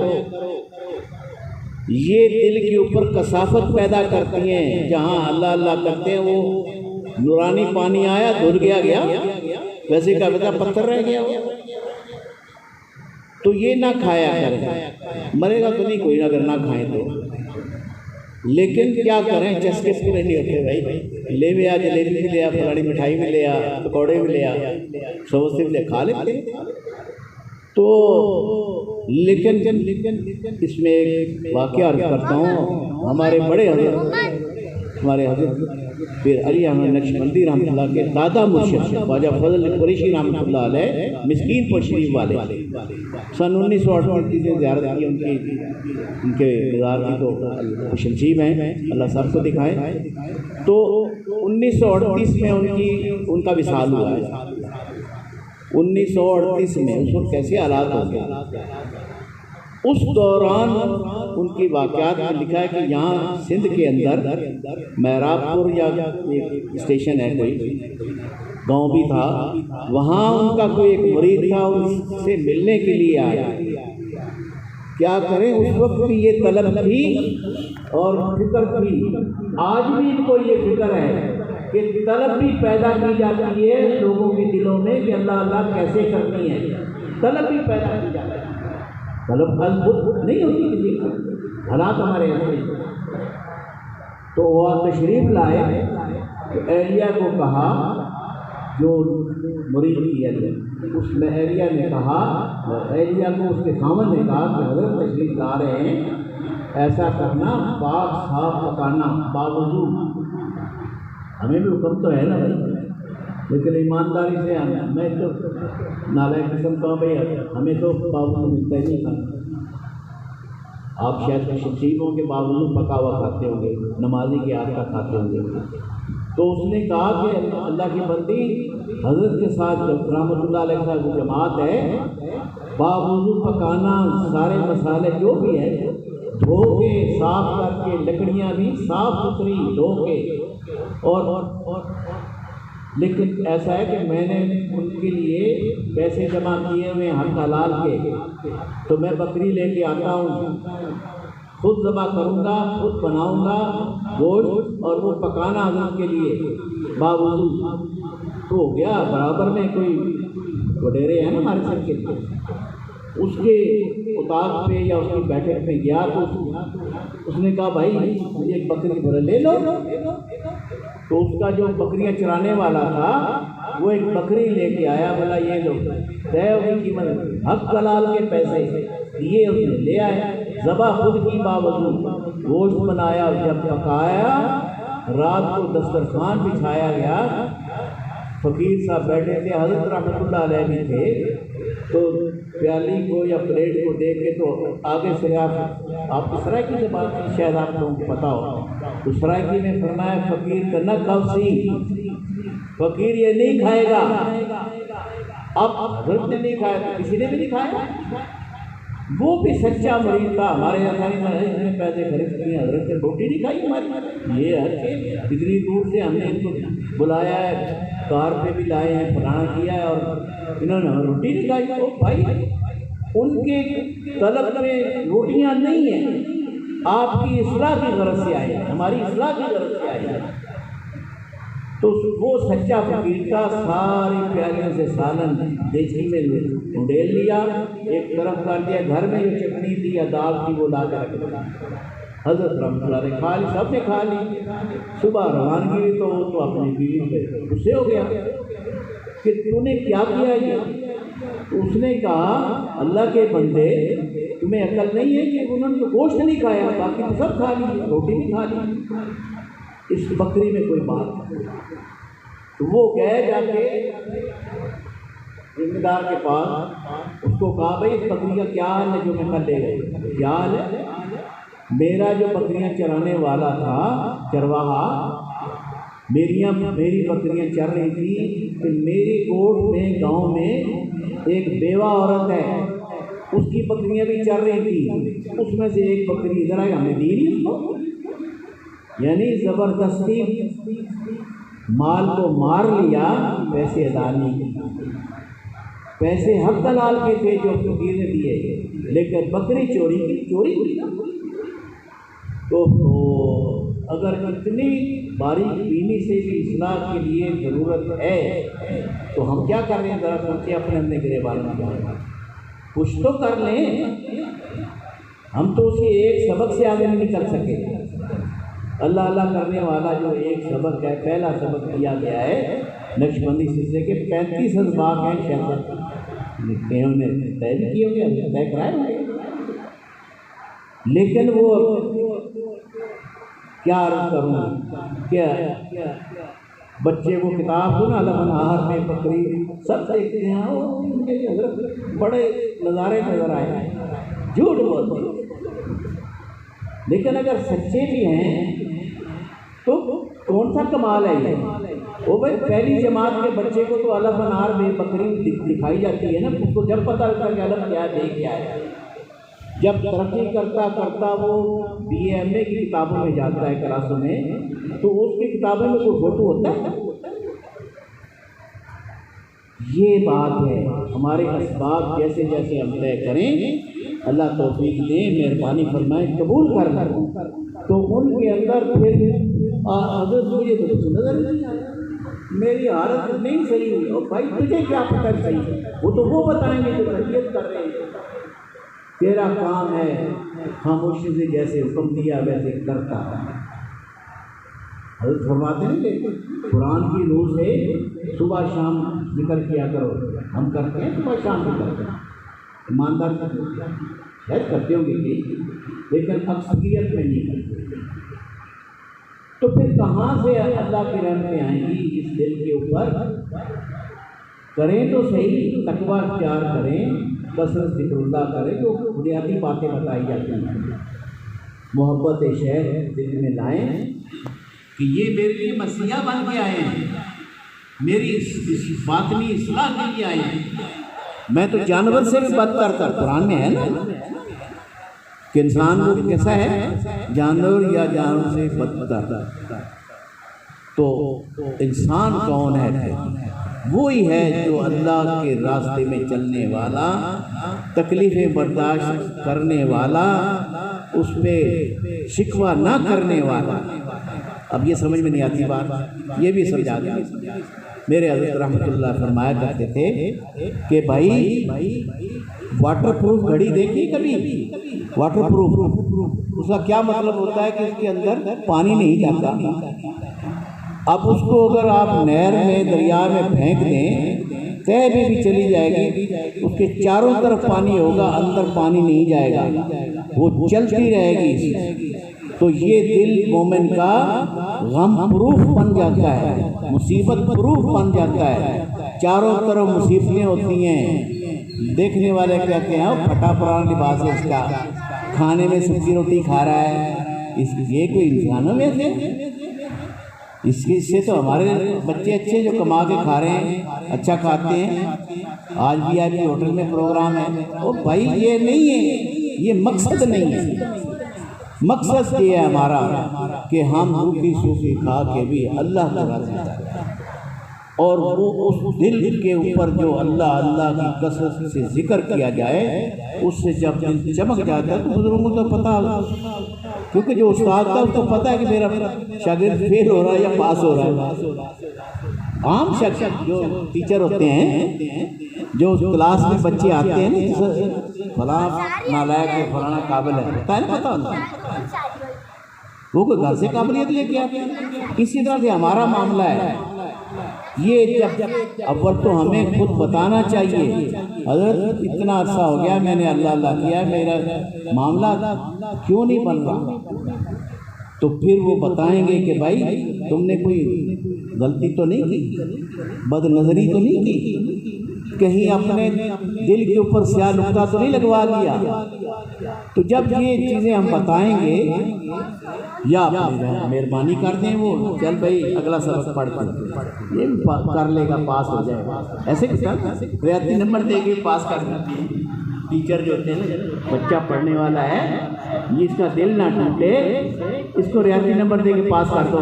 یہ دل کے اوپر کثافت پیدا کرتی ہیں۔ جہاں اللہ اللہ کرتے ہیں وہ نورانی پانی آیا دھل گیا ویسے کا ویسا پتھر رہ گیا، تو یہ نہ کھایا کریں، مرے گا تو نہیں کوئی اگر نہ کھائیں تو۔ لیکن کیا کریں، چسکے پورے نہیں ہوتے بھائی، لے بھی آ، جلیبی بھی لے آ، فلانی مٹھائی بھی لے آ، پکوڑے بھی لے آ، سموسے بھی لے کھا لیتے۔ تو لیکن اس میں ایک واقعہ عرض کرتا ہوں، ہمارے بڑے حضرت، ہمارے حضرت پھر علی احمد نقشبندی رحمۃ اللہ کے دادا مرشد خواجہ فضل قریشی رحمۃ اللہ علیہ مسکین پور شریف والے، سن 1938 سے زیارت کی ان کے مزار کی تو خوش نصیب ہیں، اللہ سب کو دکھائے۔ تو 1938 میں ان کا وصال ہوا ہے، 1938 میں، اس وقت کیسے حالات ہو گئے۔ اس دوران ان کی واقعات میں لکھا ہے کہ یہاں سندھ کے اندر مہراب پور یا ایک اسٹیشن ہے، کوئی گاؤں بھی تھا، وہاں ان کا کوئی ایک مرید تھا، ان سے ملنے کے لیے آیا۔ کیا کریں، اس وقت بھی یہ طلب تھی اور فکر تھی، آج بھی ان کو یہ فکر ہے کہ طلب بھی پیدا کی جاتی ہے لوگوں کے دلوں میں کہ اللہ اللہ کیسے کرنی ہے، طلب بھی پیدا کی جاتی ہے، طلب البت نہیں ہوتی کسی کو، حالات ہمارے ایسے۔ تو وہ تشریف لائے تو اہلیہ کو کہا، جو مرید کی ہے اس میں اہلیہ نے کہا، اہلیہ کو اس کے خاوند نے کہا کہ حضرت تشریف لا رہے ہیں، ایسا کرنا، پاک صاف پکانا، باوضو۔ ہمیں بھی حکم تو ہے نا بھائی، لیکن ایمانداری سے میں تو نالائق قسم کا بھائی، ہمیں تو باوضو ملتا ہی نہیں تھا۔ آپ شاید شخصیتوں کے باوضو پکا ہوا کھاتے ہوں گے، نمازی کے ہاتھ کا کھاتے ہوں گے۔ تو اس نے کہا کہ اللہ کی بندی، حضرت کے ساتھ رحمۃ اللہ علیہ کا جو جماعت ہے، باوضو پکانا، سارے مسالے جو بھی ہیں دھو کے صاف کر کے، لکڑیاں بھی صاف ستھری دھو کے، اور لیکن ایسا ہے کہ میں نے ان کے لیے پیسے جمع کیے ہوئے حق حلال کے، تو میں بکری لے کے آتا ہوں، خود ذبح کروں گا، خود بناؤں گا گوشت، اور وہ پکانا حضرت کے لیے باوضو۔ تو ہو گیا برابر میں کوئی وڈیرے ہیں نا ہمارے سر کے، اس کے اتاق پہ یا اس کی بیٹھک پہ گیا تو اس نے کہا بھائی مجھے ایک بکری بھر لے لو۔ تو اس کا جو بکریاں چرانے والا تھا وہ ایک بکری لے کے آیا، بولا یہ لو، طے ہوئی قیمت، حق حلال کے پیسے یہ اس نے لے آیا، ذبح خود کی باوضو، گوشت بنایا، جب پکایا، رات کو دسترخوان بچھایا گیا، فقیر صاحب بیٹھے تھے، حضرت رحمۃ اللہ علیہ بھی تھے، تو پیالی کو یا پلیٹ کو دیکھ کے تو آگے سے آپ کی سرائکی سے بات کی، شاید آپ لوگوں کو پتا ہو، تو سرائکی نے فرمایا فقیر کا نہ کھوسی، فقیر یہ نہیں کھائے گا۔ اب حضرت نے نہیں کھایا تو کسی نے بھی نہیں کھایا، وہ بھی سچا مرید تھا۔ ہمارے یہاں پیسے خرچ کیے، حضرت نے روٹی نہیں کھائی ہماری، یہ ہے کہ اتنی دور سے ہم نے ان کو بلایا ہے، کار پہ بھی لائے ہیں، فلانا کیا ہے، اور انہوں نے روٹی نہیں کھائی۔ تو بھائی ان کے طلب میں روٹیاں نہیں ہیں، آپ کی اصلاح کی غرض سے آئے ہیں، ہماری اصلاح کی غرض سے آئے ہیں۔ تو وہ سچا فقیر کا ساری پیالیوں سے سالن دیگچی میں ڈھونڈیل لیا، ایک طرف کر دیا، گھر میں جو چٹنی تھی یا دال تھی وہ لا کر رکھ دی۔ حضرت رحمۃ اللہ نے کھا لی، سب نے کھا لی۔ صبح روانگی ہوئی تو وہ تو اپنی بیوی پہ غصے ہو گیا کہ تو نے کیا کیا یہ؟ اس نے کہا اللہ کے بندے تمہیں عقل نہیں ہے کہ انہوں نے تو گوشت نہیں کھایا، باقی تو سب کھا لی، روٹی بھی کھا لی، اس بکری میں کوئی بات نہیں۔ تو وہ گئے جا کے ذمہ دار کے پاس، اس کو کہا بھائی اس بکری کا کیا حال ہے جو میں کل لے گئی؟ کیا حال ہے؟ میرا جو بکریاں چرانے والا تھا چرواہا، میری بکریاں چر رہی تھی کہ میری کوٹ میں گاؤں میں ایک بیوہ عورت ہے، اس کی بکریاں بھی چر رہی تھی، اس میں سے ایک بکری ادھر آئی، ہمیں دی نہیں اس کو۔ یعنی زبردستی مال کو مار لیا، پیسے ادا نہیں کیے، پیسے حق دلال کے تھے جو فقیر نے دیے، لیکن بکری چوری کی، چوری ہوئی۔ تو اگر اتنی باریک بینی سے بھی اصلاح کے لیے ضرورت ہے تو ہم کیا کر رہے ہیں؟ ذرا سوچیں اپنے اپنے گریبان میں، کچھ تو کر لیں۔ ہم تو اس کے ایک سبق سے آگے نہیں نکل سکے۔ اللہ اللہ کرنے والا جو ایک سبق ہے، پہلا سبق دیا گیا ہے نقشبندی سلسلے کے 35 اسباق ہیں، شیخ لکھتے ہیں، انہیں طے بھی کیے ہوں گے، طے کرائے ہوں گے، لیکن وہ کیا عرض کروں کہ بچے کو کتاب دو نا، لمحات میں بکری سب دیکھتے ہیں، حضرت بڑے نظارے نظر آئے، جھوٹ بولتے، لیکن اگر سچے بھی ہیں تو کون سا کمال ہے یہ؟ وہ بھائی پہلی جماعت کے بچے کو تو الف انار میں بکری دکھائی جاتی ہے نا، اس کو جب پتہ لگتا ہے کہ الف کیا ہے، دیکھ کیا ہے، جب ترقی کرتا کرتا وہ بی اے ایم اے کی کتابوں میں جاتا ہے کلاسوں میں، تو اس کی کتابوں میں کوئی فوٹو ہوتا ہے؟ یہ بات ہے، ہمارے اسباب جیسے جیسے ہم طے کریں، اللہ توفیق دے، مہربانی فرمائے، قبول کر لیں، تو ان کے اندر پھر حضرت مجھے تو کچھ نظر نہیں آیا، میری حالت نہیں صحیح ہوئی، اور بھائی تجھے کیا پتہ صحیح ہے؟ وہ تو وہ بتائیں گے جو تربیت کر رہے ہیں، تیرا کام ہے خاموشی سے جیسے حکم دیا ویسے کرتا ہے۔ حضرت فرماتے ہیں کہ قرآن کی روح سے صبح شام ذکر کیا کرو، ہم کرتے ہیں صبح شام بھی کرتے ہیں، ایماندار شاید کرتے ہوں گے لیکن اکثریت میں نہیں کرتے، تو پھر کہاں سے اللہ کی رحمتیں آئیں گی اس دل کے اوپر؟ کریں تو صحیح، تقویٰ اختیار کریں، کثرت ذکر اللہ کریں، جو بنیادی باتیں بتائی جاتی ہیں، محبت شہر دل میں لائیں کہ یہ میرے لیے مسیحا بن کے آئے ہیں، میری باطنی اصلاح کے لیے آئے ہیں، میں تو جانور سے بھی بدتر تھا، قرآن میں ہے نا کہ انسان وہ کیسا ہے، جانور یا جانور سے بدتر، تو انسان کون ہے؟ وہی ہے جو اللہ کے راستے میں چلنے والا، تکلیفیں برداشت کرنے والا، اس پہ شکوہ نہ کرنے والا۔ اب یہ سمجھ میں نہیں آتی بات، یہ بھی سمجھا دیں۔ میرے حضرت رحمۃ اللہ فرمایا کرتے تھے کہ بھائی واٹر پروف گھڑی دیکھی کبھی؟ واٹر پروف اس کا کیا مطلب ہوتا ہے کہ اس کے اندر پانی نہیں جاتا۔ اب اس کو اگر آپ نہر میں، دریا میں پھینک دیں، تہ بھی چلی جائے گی، اس کے چاروں طرف پانی ہوگا، اندر پانی نہیں جائے گا، وہ چلتی رہے گی۔ تو یہ دل مومن کا غم پروف بن جاتا ہے، مصیبت پروف بن جاتا ہے، چاروں طرف مصیبتیں ہوتی ہیں، دیکھنے والے کہتے ہیں پھٹا پرانا لباس ہے اس کا، کھانے میں سبزی روٹی کھا رہا ہے، یہ کوئی انسانوں میں سے؟ اس سے تو ہمارے بچے اچھے جو کما کے کھا رہے ہیں، اچھا کھاتے ہیں، آج بھی آج بھی ہوٹل میں پروگرام ہے۔ او بھائی یہ نہیں ہے، یہ مقصد نہیں ہے، مقصد یہ ہے ہمارا کہ ہم روٹی سوکھی کھا کے بھی اللہ کو راضی کریں، اور وہ اس دل کے اوپر جو اللہ اللہ کی کثرت سے ذکر کیا جائے، اس سے جب دل چمک جاتا ہے تو بزرگوں کو تو پتہ کیونکہ جو استاد تھا اس کو پتہ ہے کہ میرا شاگرد فیل ہو رہا ہے یا پاس ہو رہا ہے. عام شخص جو ٹیچر ہوتے ہیں، جو کلاس میں بچے آتے ہیں نا، فلاں نالائق ہے، فلانا قابل ہے، ہوتا ہے نا پتہ ہوتا ہے، وہ کوئی گھر سے قابلیت لے کے آتے ہیں. اسی طرح سے ہمارا معاملہ ہے. یہ جب اول تو ہمیں خود بتانا چاہیے، حضرت اتنا عرصہ ہو گیا میں نے اللہ اللہ کیا، میرا معاملہ کیوں نہیں بن رہا؟ تو پھر وہ بتائیں گے کہ بھائی تم نے کوئی غلطی تو نہیں کی، بد نظری تو نہیں کی، کہیں اپنے دل کے اوپر سیاہ نقطہ تو نہیں لگوا دیا. تو جب یہ چیزیں ہم بتائیں گے یا مہربانی کر دیں، وہ چل بھائی اگلا سبق پڑھتے ہیں، یہ کر لے گا، پاس ہو جائے گا، ایسے ریاضی نمبر دے کے پاس کر دیتے ہیں. ٹیچر جو ہوتے ہیں نا، بچہ پڑھنے والا ہے، یہ اس کا دل نہ ٹوٹے، اس کو ریاضی نمبر دے کے پاس کر دو.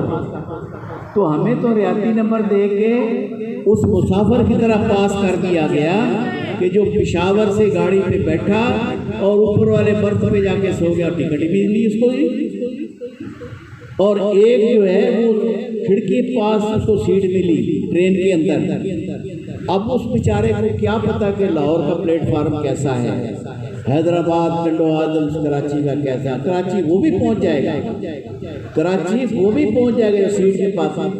تو ہمیں تو ریاضی نمبر دے کے اس مسافر کی طرح پاس کر دیا گیا کہ جو پشاور سے گاڑی پہ بیٹھا اور اوپر والے برتھ پہ جا کے سو گیا، ٹکٹ بھی ملی اس کو. اور ایک جو ہے وہ کھڑکی پاس اس کو سیٹ ملی ٹرین کے اندر. اب اس بیچارے کو کیا پتا کہ لاہور کا پلیٹ فارم کیسا ہے، حیدرآباد، ٹنڈو آدم، کراچی کا کیسا. کراچی وہ بھی پہنچ جائے گا، کراچی وہ بھی پہنچ جائے گا جو سیٹ کے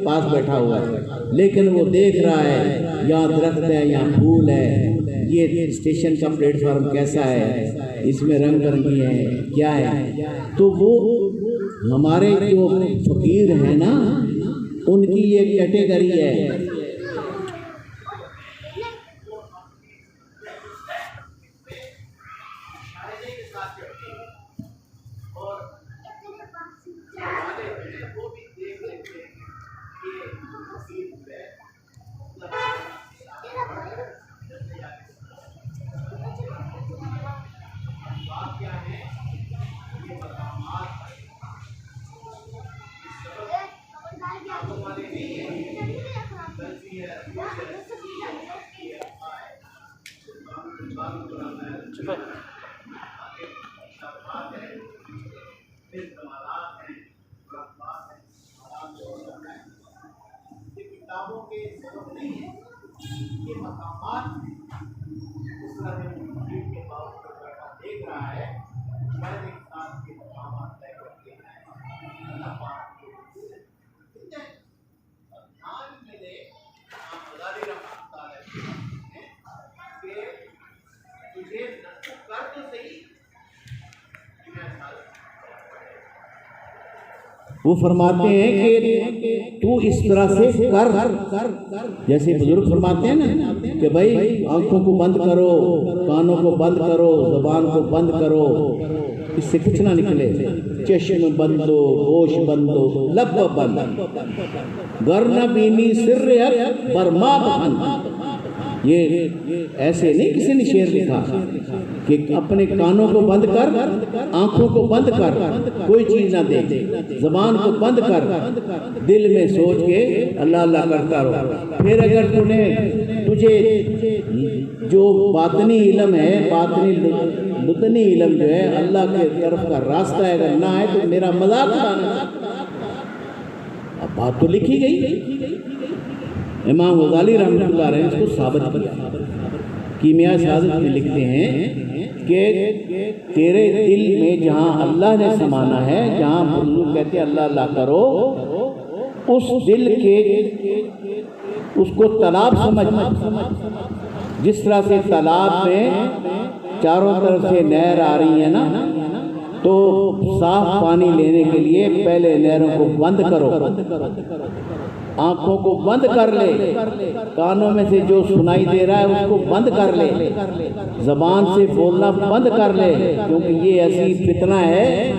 پاس بیٹھا ہوا ہے، لیکن وہ دیکھ رہا ہے یہاں درخت ہے، یہاں پھول ہے، یہ اسٹیشن کا پلیٹ فارم کیسا ہے، اس میں رنگ برنگی ہے، کیا ہے. تو وہ ہمارے جو فقیر ہیں نا، ان کی یہ کیٹیگری ہے. کتابوں کے سبب نہیں ہے، یہ مقامات اس طرح کے باوجود دیکھ رہا ہے، شاید ایک ساتھ کے مقامات طے کرتے ہیں. اللہ پاک دھیان ملے. غزالی رحمۃ اللہ علیہ کہ تجھے کر تو صحیح. وہ فرماتے ہیں کہ تو اس طرح سے کر، جیسے بزرگ فرماتے ہیں نا کہ بھائی آنکھوں کو بند کرو، کانوں کو بند کرو، زبان کو بند کرو، اس سے کچھ نہ نکلے. چشم بندو، گوش بندو، لب بند، گر نہ بینی سر حق برما بند. یہ ایسے نہیں کسی نے شعر لکھا کہ اپنے کانوں کو بند کر، آنکھوں کو بند کر، کوئی چیز نہ دیکھ، زبان کو بند کر، دل میں سوچ کے اللہ اللہ کرتا رہو. پھر اگر تجھے جو باطنی علم ہے، باطنی لدنی علم جو ہے، اللہ کے طرف کا راستہ ہے، اگر نہ ہے تو میرا مذاق اڑانا. اب بات تو لکھی گئی. امام غزالی رحمۃ اللہ علیہ نے اس کو ثابت کیا. کیمیاء سازش میں لکھتے ہیں کہ تیرے دل میں جہاں اللہ نے سمانا ہے، جہاں بزرگ کہتے ہیں اللہ اللہ کرو، اس دل کے اس کو تالاب سمجھ. جس طرح سے تالاب میں چاروں طرف سے نہر آ رہی ہے نا، تو صاف پانی لینے کے لیے پہلے نہروں کو بند کرو، آنکھوں کو بند کر لے، کانوں میں سے جو سنائی دے رہا ہے اس کو بند کر لے، زبان سے بولنا بند کر لے. کیونکہ یہ ایسی فتنہ ہے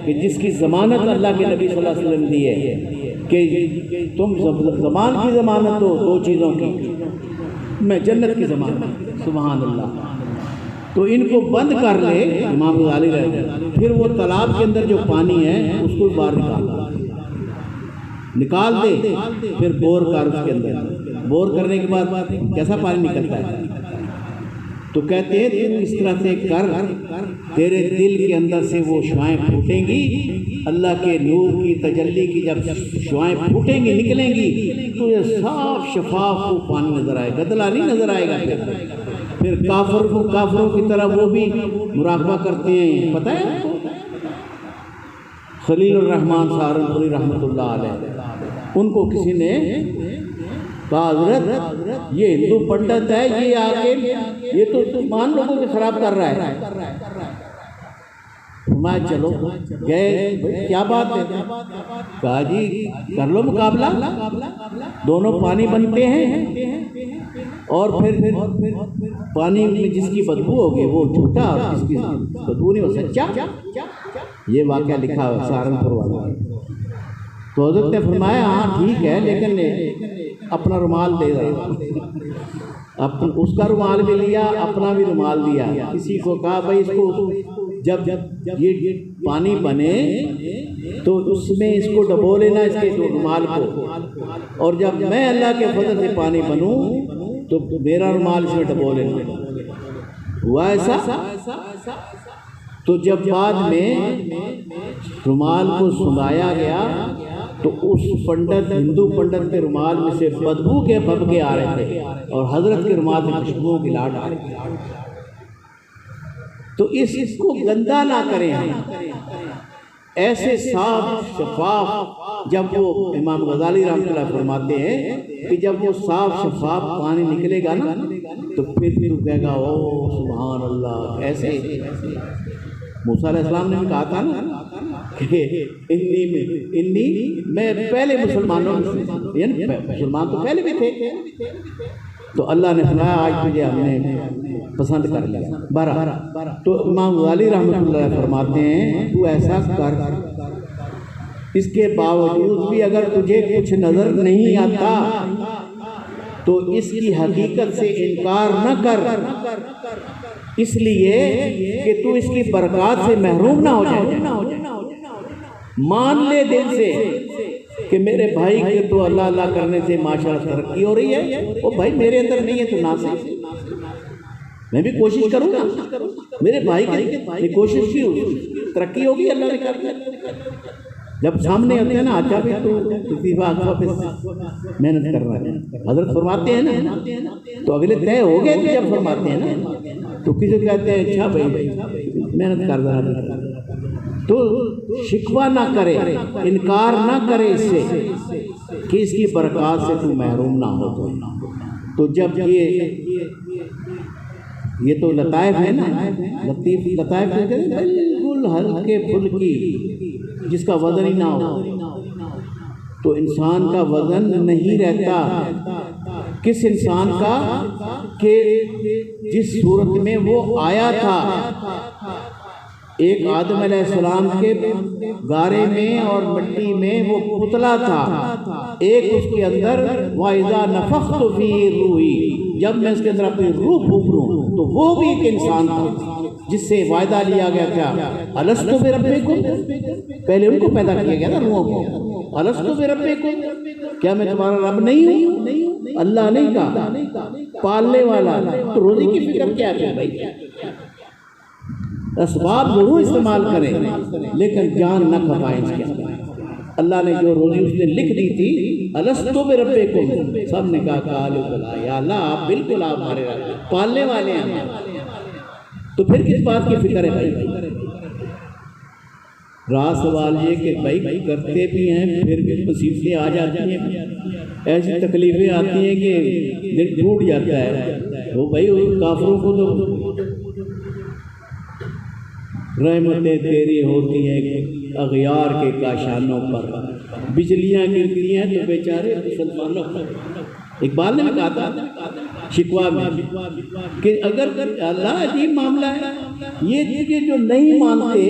کہ جس کی ضمانت اللہ کے نبی صلی اللہ علیہ وسلم دی ہے کہ تم زبان کی ضمانت ہو دو چیزوں کی، میں جنت کی ضمانت. سبحان اللہ. تو ان کو بند کر لے امام غزالی رہے. پھر وہ تالاب کے اندر جو پانی ہے اس کو باہر نکال دے، پھر بور کر اس کے اندر. بور کرنے کے بعد کیسا پانی نکلتا ہے؟ تو کہتے ہیں تو اس طرح سے کر، تیرے دل کے اندر سے وہ شعائیں پھوٹیں گی اللہ کے نور کی تجلی کی جب شعائیں پھوٹیں گی نکلیں گی تو یہ صاف شفاف وہ پانی نظر آئے گا، گدلا نہیں نظر آئے گا۔ پھر کافروں کی طرح وہ بھی مراقبہ کرتے ہیں، پتہ ہے آپ کو؟ خلیل الرحمن سہارنپوری رحمۃ اللہ علیہ، ان کو کسی نے کہا حضرت یہ ہندو پنڈت ہے، یہ آگے یہ تو ایمان لوگوں کے خراب کر رہا ہے۔ میں چلو گئے، کیا بات ہے؟ کہا جی کر لو مقابلہ، دونوں پانی بنتے ہیں اور پھر پانی میں جس کی بدبو ہوگی وہ جھوٹا اور جس کی بدبو نہیں وہ سچا۔ یہ واقعہ لکھا ہے سہارنپور والا۔ تو حضرت نے فرمایا ہاں ٹھیک ہے، لیکن اپنا رومال دے رہا، اس کا رومال بھی لیا، اپنا بھی رومال دیا۔ کسی کو کہا بھائی اس کو جب یہ پانی بنے تو اس میں اس کو ڈبو لینا، اس کے رومال کو، اور جب میں اللہ کے فضل سے پانی بنوں تو میرا رومال اس میں ڈبو لینا۔ ہوا ایسا؟ تو جب بعد میں رومال کو سنگایا گیا تو اس ہندو پنڈت کے رومال میں سے بدبو کے بھبکے آ رہے تھے اور حضرت کے رومال میں خوشبوؤں کی لاٹ آ رہی تھی۔ تو اس کو گندا نہ کریں، ایسے صاف شفاف، جب وہ امام غزالی رحمۃ اللہ فرماتے ہیں کہ جب وہ صاف شفاف پانی نکلے گا نا تو پھر تو کہے گا او سبحان اللہ۔ ایسے موسیٰ علیہ السلام نے کہا تھا نا کہ میں پہلے مسلمانوں میں، یعنی مسلمان تو پہلے بھی تھے، تو اللہ نے فرمایا آج تجھے ہم نے پسند کر لیا۔ بارہ تو امام غزالی رحمۃ اللہ فرماتے ہیں تو ایسا کر، اس کے باوجود بھی اگر تجھے کچھ نظر نہیں آتا تو اس کی حقیقت سے انکار نہ کر، اس لیے کہ تو اس کی برکات سے محروم نہ ہو جائے۔ مان لے دل سے کہ میرے بھائی کے تو اللہ اللہ کرنے سے ماشاءاللہ ترقی ہو رہی ہے، وہ بھائی میرے اندر نہیں ہے تو نہ سے میں بھی کوشش کروں گا، میرے بھائی کی کوشش کی ترقی ہوگی، اللہ نے کر دیا۔ جب سامنے آتے ہیں نا اچھا بھی تو کسی بات پہ محنت کر رہا ہے، حضرت فرماتے ہیں نا تو اگلے طے ہو گئے تھے، جب فرماتے ہیں نا تو کسی کو کہتے ہیں اچھا بھائی محنت کر رہا ہے، تو شکوہ نہ کرے، انکار نہ کرے اس سے کہ اس کی برکات سے تو محروم نہ ہو۔ تو جب یہ تو لطائف ہے نا، لطیف لطائف بالکل ہلکے پھلکی جس کا وزن ہی نہ ہو، تو انسان کا وزن نہیں رہتا۔ کس انسان کا کہ جس صورت میں وہ آیا تھا، ایک آدم علیہ السلام کے گارے میں اور مٹی میں وہ پتلا تھا، ایک اس کے اندر وَإِذَا نَفَخْتُ فِيهِ رُوحِي، جب میں اس کے اندر اپنی روح پھونک لوں، تو وہ بھی ایک انسان تھا جس سے وعدہ لیا گیا تھا أَلَسْتُ بِرَبِّكُمْ، پہلے ان کو پیدا کیا گیا نا روحوں کو، أَلَسْتُ بِرَبِّكُمْ، کیا میں تمہارا رب نہیں ہوں؟ اللہ نہیں کہا، پالنے والا، تو روزی کی فکر کیا ہے بھائی؟ اسباب ضرور استعمال کریں لیکن جان نہ کھپائیں اس کے اندر۔ اللہ نے جو روزی اس نے لکھ دی تھی أَلَسْتُ بِرَبِّكُمْ، سب نے کہا قَالُوا بَلَىٰ، یا اللہ آپ بالکل آپ ہمارے رب پالنے والے ہیں، تو پھر کس بات کی فکر ہے بھائی؟ رات سوال یہ کہ بھائی کرتے بھی ہیں پھر بھی مصیبتیں آ جاتی ہیں، ایسی تکلیفیں آتی ہیں کہ دل ٹوٹ جاتا ہے۔ وہ بھائی کافروں کو تو رحمتیں تیری ہوتی ہیں اغیار کے کاشانوں پر، بجلیاں گرتی ہیں تو بیچارے مسلمانوں پر۔ اقبال نے کہا تھا شکوہ میں کہ اگر اللہ عجیب معاملہ ہے، یہ جو نہیں مانتے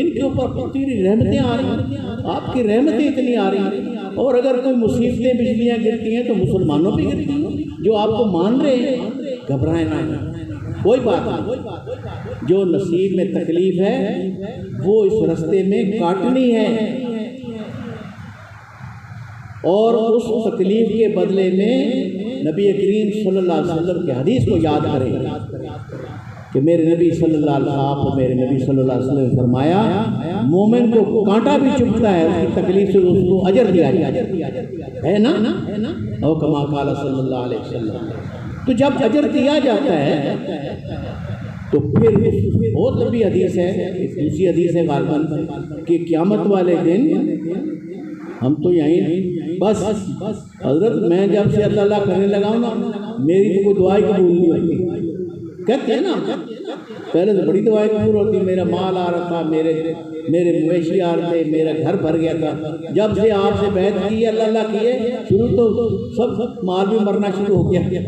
ان کے اوپر تیری رحمتیں آ رہی ہیں، آپ کی رحمتیں اتنی آ رہی ہیں، اور اگر کوئی مصیبتیں بجلیاں گرتی ہیں تو مسلمانوں پہ گرتی ہیں جو آپ کو مان رہے ہیں۔ گھبرائیں نہ، کوئی بات نہیں، جو نصیب میں تکلیف ہے وہ اس رستے میں کاٹنی ہے، اور اس تکلیف کے بدلے میں نبی کریم صلی اللہ علیہ وسلم کی حدیث کو یاد کریں کہ میرے نبی صلی اللہ علیہ وسلم میرے نبی صلی اللہ علیہ وسلم نے فرمایا مومن کو کانٹا بھی چبھتا ہے اس کی تکلیف سے اس کو اجر دیا ہے نا، او کما قال صلی اللہ علیہ وسلم۔ تو جب اجر دیا جاتا ہے تو پھر بہت لمبی حدیث ہے، دوسری حدیث ہے غالباً کہ قیامت والے دن ہم تو یہیں بس حضرت میں جب سے اللہ اللہ کرنے لگا ہوں نا میری تو کوئی دعائیں قبول نہیں ہوتی، کہتے ہیں نا پہلے تو بڑی دعائیں قبول ہوتی، میرا مال آ رہا تھا، میرے مویشی آ رہے تھے، میرا گھر بھر گیا تھا، جب سے آپ سے بیعت کی اللہ اللہ کیے شروع تو سب مال بھی مرنا شروع ہو گیا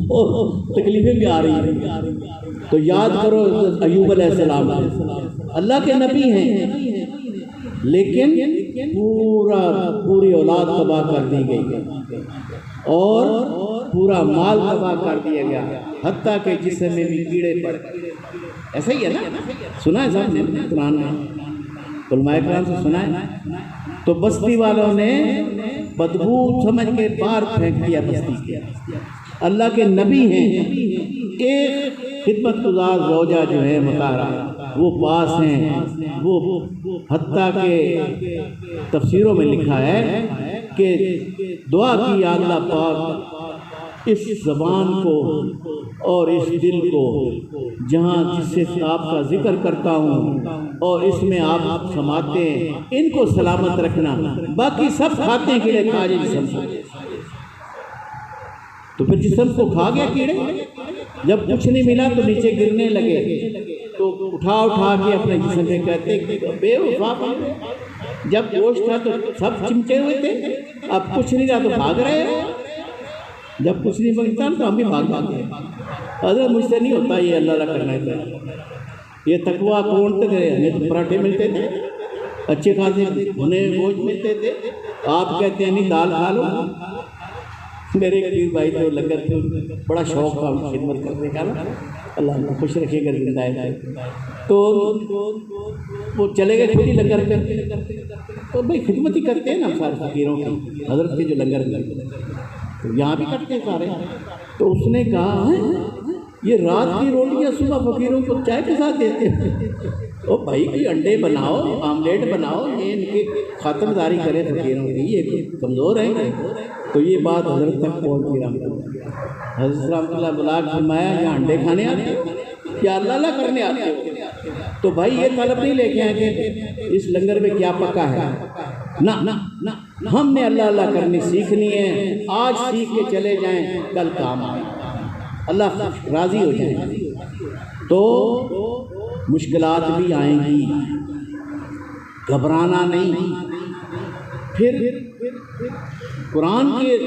تو تکلیفیں بھی آ رہی ہیں۔ تو یاد کرو ایوب علیہ السلام اللہ کے نبی ہیں لیکن پوری اولاد تباہ کر دی گئی اور پورا مال تباہ کر دیا گیا، حتیٰ کہ جسم میں بھی کیڑے پڑ گئے۔ ایسا ہی ہے نا، سنا ہے صاحب نے قرآن میں، علماء کرام سے سنا ہے۔ تو بستی والوں نے بدبو سمجھ کے باہر پھینک دیا بستی کے۔ اللہ کے نبی ہیں، ایک خدمت گزار زوجہ جو ہے مطہرہ وہ پاس ہیں، وہ حتیٰ کہ تفسیروں میں لکھا ہے کہ دعا کی اللہ پاک اس زبان کو اور اس دل کو جہاں جس سے آپ کا ذکر کرتا ہوں اور اس میں آپ سماتے ہیں ان کو سلامت رکھنا، باقی سب کھاتے ہیں کیڑے کھا جائے جسم کو۔ تو پھر جسم کو کھا گیا کیڑے، جب کچھ نہیں ملا تو نیچے گرنے لگے تو اٹھا کے اپنے جسم میں کہتے بے وفا، جب گوشت تھا تو سب چمٹے ہوئے تھے، اب کچھ نہیں رہا تو بھاگ رہے ہیں، جب کچھ نہیں بنتا تو ہم بھی بھاگ گئے۔ حضرت مجھ سے نہیں ہوتا یہ اللہ اللہ کرنا ہے، یہ تقویٰ کونتے تھے، ہمیں تو پراٹھے ملتے تھے اچھے خاصے، انہیں گوشت ملتے تھے، آپ کہتے ہیں نہیں دال کھا لو۔ میرے ایک بھائی تھے لنگر تھے، بڑا شوق تھا خدمت کرنے کا، اللہ اللہ خوش رکھے گا زندہ ہے، تو وہ چلے گئے خود ہی لنگر کرتے، تو بھائی خدمت ہی کرتے ہیں نا سارے فقیروں کی، حضرت کے جو لنگر تو یہاں بھی کرتے ہیں سارے۔ تو اس نے کہا یہ رات کی روٹیاں صبح فقیروں کو چائے کے ساتھ دیتے ہیں، او بھائی کوئی انڈے بناؤ، آملیٹ بناؤ، یہ ان کی خاطر داری کرے فقیروں کی، یہ کمزور ہیں۔ تو یہ بات حضرت تک پہنچ گئی، حضرت رحمۃ اللہ بلاغ فرمایا یا انڈے کھانے آتے یا اللہ اللہ کرنے آتے ہو؟ تو بھائی یہ طلب نہیں لے کے آئے کہ اس لنگر میں کیا پکا ہے، نہ ہم نے اللہ اللہ کرنی سیکھنی ہے، آج سیکھ کے چلے جائیں کل کام آئے، اللہ راضی ہو جائیں۔ تو مشکلات بھی آئیں گی، گھبرانا نہیں۔ پھر قرآن کے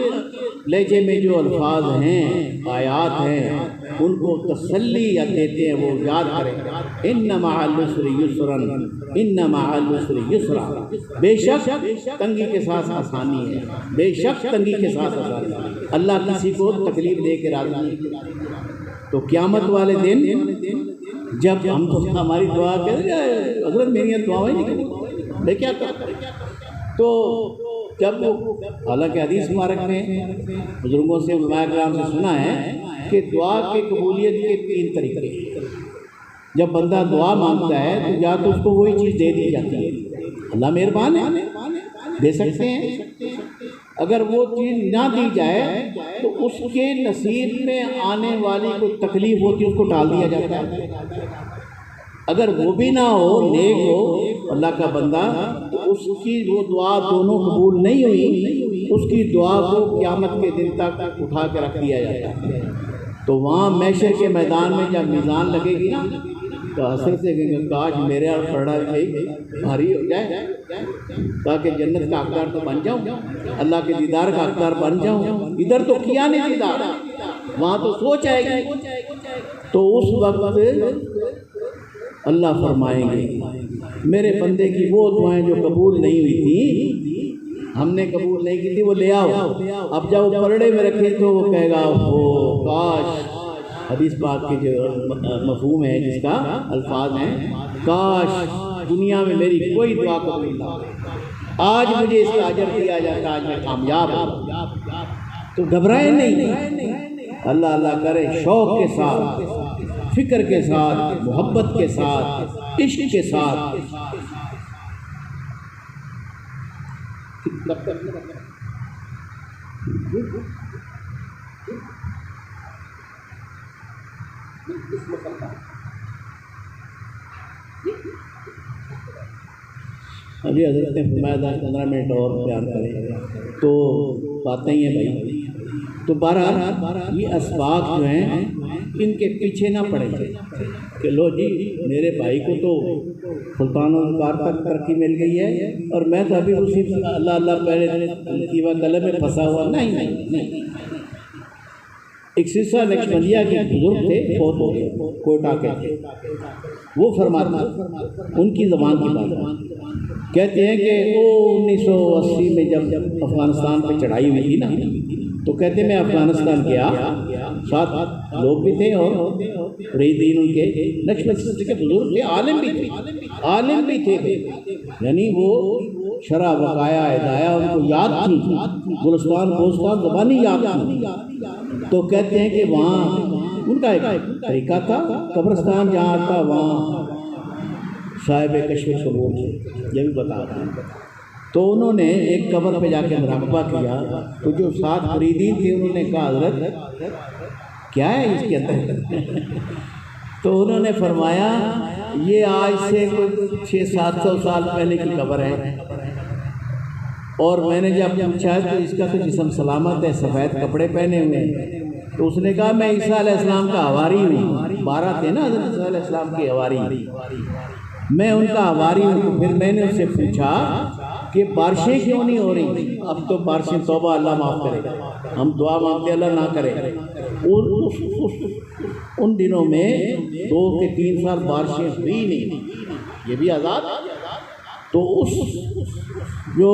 لہجے میں جو الفاظ ہیں، آیات ہیں، ان کو تسلی دیتے ہیں، وہ یاد کریں، ان مع العسر یسرا، ان مع العسر یسرا، بے شک تنگی کے ساتھ آسانی ہے، بے شک تنگی کے ساتھ آسانی ہے۔ اللہ کسی کو تکلیف دے کے راضی نہیں۔ تو قیامت والے دن جب ہم تو ہماری دعا کریں حضرت میری دعائیں نہیں میں کیا کرتا، تو جب حالانکہ حدیث مبارک میں بزرگوں سے علماء کرام سے سنا ہے کہ دعا کے قبولیت کے 3 طریقے، جب بندہ دعا مانگتا ہے تو یا تو اس کو وہی چیز دے دی جاتی ہے، اللہ مہربان ہے دے سکتے ہیں، اگر وہ چیز نہ دی جائے تو اس کے نصیب میں آنے والی کوئی تکلیف ہوتی ہے اس کو ٹال دیا جاتا ہے، اگر وہ بھی نہ ہو، نیک ہو اللہ کا بندہ، تو اس کی وہ دعا دونوں قبول نہیں ہوئی، اس کی دعا کو قیامت کے دن تک اٹھا کے رکھ دیا جاتا ہے۔ تو وہاں محشر کے میدان میں جب میزان لگے گی نا تو حسرت سے کہیں گے کاش میرے اور پڑھا بھاری ہو جائے تاکہ جنت کا حقدار تو بن جاؤں، اللہ کے دیدار کا حقدار بن جاؤں، ادھر تو کیا نہیں دیدار، وہاں تو سوچ آئے گی۔ تو اس وقت اللہ فرمائیں گے میرے بندے کی وہ دعائیں جو قبول نہیں ہوئی تھی، ہم نے قبول نہیں کی تھی، وہ لے آؤ، اب جب وہ پلڑے میں رکھے تو وہ کہے گا وہ کاش، حدیث پاک کے جو مفہوم ہے جس کا الفاظ ہیں، کاش دنیا میں میری کوئی دعا قبول نہ ہو، آج مجھے اس کا اجر دیا جاتا، آج میں کامیاب ہوں۔ تو گھبرائے نہیں، اللہ اللہ کرے شوق کے ساتھ فکر کے ساتھ، محبت کے ساتھ، عشق کے ساتھ ابھی حضرت نے فرمایا 10-15 منٹ اور بیان کریں تو باتیں ہی ہیں بھائی. تو بہرحال یہ اسباق جو ہیں ان کے پیچھے نہ پڑیں کہ لو جی میرے بھائی کو تو سلطان الکار تک ترقی مل گئی ہے اور میں تو ابھی اسی اللہ اللہ پہلے کیوا قلم میں پھنسا ہوا. نہیں. ایک سلسلہ نقشبندیہ کے بزرگ تھے، بہت ہو گئے، کوئٹہ کے تھے. وہ فرماتے ان کی زبان کی بات کہتے ہیں کہ وہ 1980 میں جب افغانستان پہ چڑھائی ہوئی تھی نا تو کہتے میں افغانستان گیا، ساتھ لوگ بھی تھے اور مریدین ان کے نقشبندی کے بزرگ تھے، عالم بھی تھے یعنی وہ شرح وقایا ہدایہ ان کو یاد تھی، گلستان بوستان زبانی یاد تھی. تو کہتے ہیں کہ وہاں ان کا ایک طریقہ تھا، قبرستان جہاں تھا وہاں صاحب کشف ثبوت یہ بھی بتا رہا ہوں. تو انہوں نے ایک قبر پہ جا کے مراقبہ کیا تو جو 7 مریدین تھے انہوں نے کہا حضرت کیا ہے اس کے اندر؟ تو انہوں نے فرمایا یہ آج سے 600-700 سال پہلے کی قبر ہے اور میں نے جب پوچھا تو اس کا تو جسم سلامت ہے، سفید کپڑے پہنے ہوئے ہیں. تو اس نے کہا میں عیسیٰ علیہ السلام کا حواری ہوں. 12 تھے نا حضرت عیسیٰ علیہ السلام کے حواری، میں ان کا حواری ہوں. پھر میں نے اس سے پوچھا کہ بارشیں کیوں نہیں ہو رہی؟ اب تو بارشیں توبہ اللہ معاف کرے گا، ہم دعا مانگتے اللہ نہ کرے. ان دنوں میں 2 سے 3 سال بارشیں ہوئی نہیں، یہ بھی آزاد. تو اس جو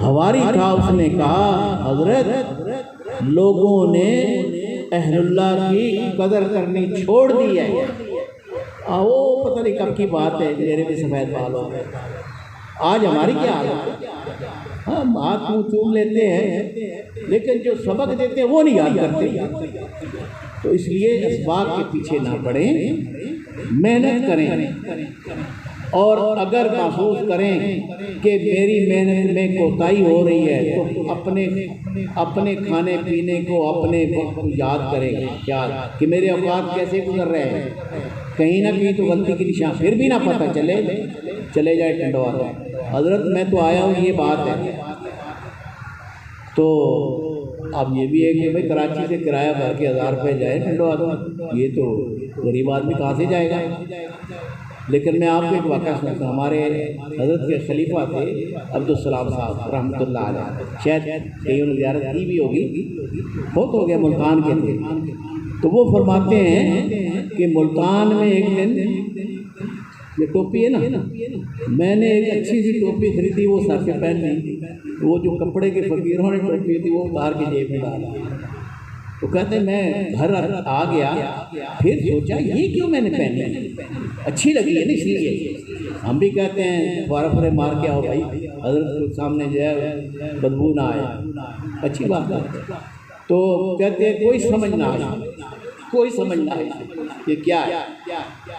حواری تھا اس نے کہا حضرت لوگوں نے اہل اللہ کی قدر کرنی چھوڑ دی ہے. وہ پتہ نہیں کب کی بات ہے، میرے بھی سفید بال ہو گئے. آج ہماری کیا حال ہے؟ ہم ہاتھ منہ چوم لیتے ہیں لیکن جو سبق دیتے ہیں وہ نہیں یاد کرتے. تو اس لیے اسباق کے پیچھے نہ پڑیں، محنت کریں اور اگر محسوس کریں کہ میری محنت میں کوتاہی ہو رہی ہے تو اپنے کھانے پینے کو اپنے وقت کو یاد کریں کہ میرے اوقات کیسے گزر رہے ہیں. کہیں نہ کہیں تو غلطی کی نشان پھر بھی نہ پتہ چلے جائے ٹنڈوا. حضرت میں تو آیا ہوں یہ بات ہے. تو اب یہ بھی ہے کہ بھائی کراچی سے کرایہ بھر کے 1000 روپے جائے ٹنڈوا تو یہ تو غریب آدمی کہاں سے جائے گا. لیکن میں آپ کو ایک واقعہ سناتا ہوں. ہمارے حضرت کے خلیفہ تھے عبدالسلام صاحب رحمۃ اللہ علیہ، شاید کہیں نے زیارت کی بھی ہوگی، بہت ہو گیا، ملتان کے تھے. تو وہ فرماتے ہیں کہ ملتان میں ایک دن یہ ٹوپی ہے نا، میں نے ایک اچھی سی ٹوپی خریدی، وہ سر پہ پہن لی. وہ جو کپڑے کے فقیروں نے ٹوپی تھی وہ اتار کے جیب میں ڈالا. تو کہتے میں گھر آ گیا، پھر سوچا یہ کیوں میں نے پہنی، اچھی لگی ہے نا اس لیے. ہم بھی کہتے ہیں فارے مار کے آؤ بھائی حضرت کے سامنے جو ہے بدبو نہ آئے، اچھی بات ہے. تو کہتے ہیں کوئی سمجھ نہ آئی یہ کیا ہے.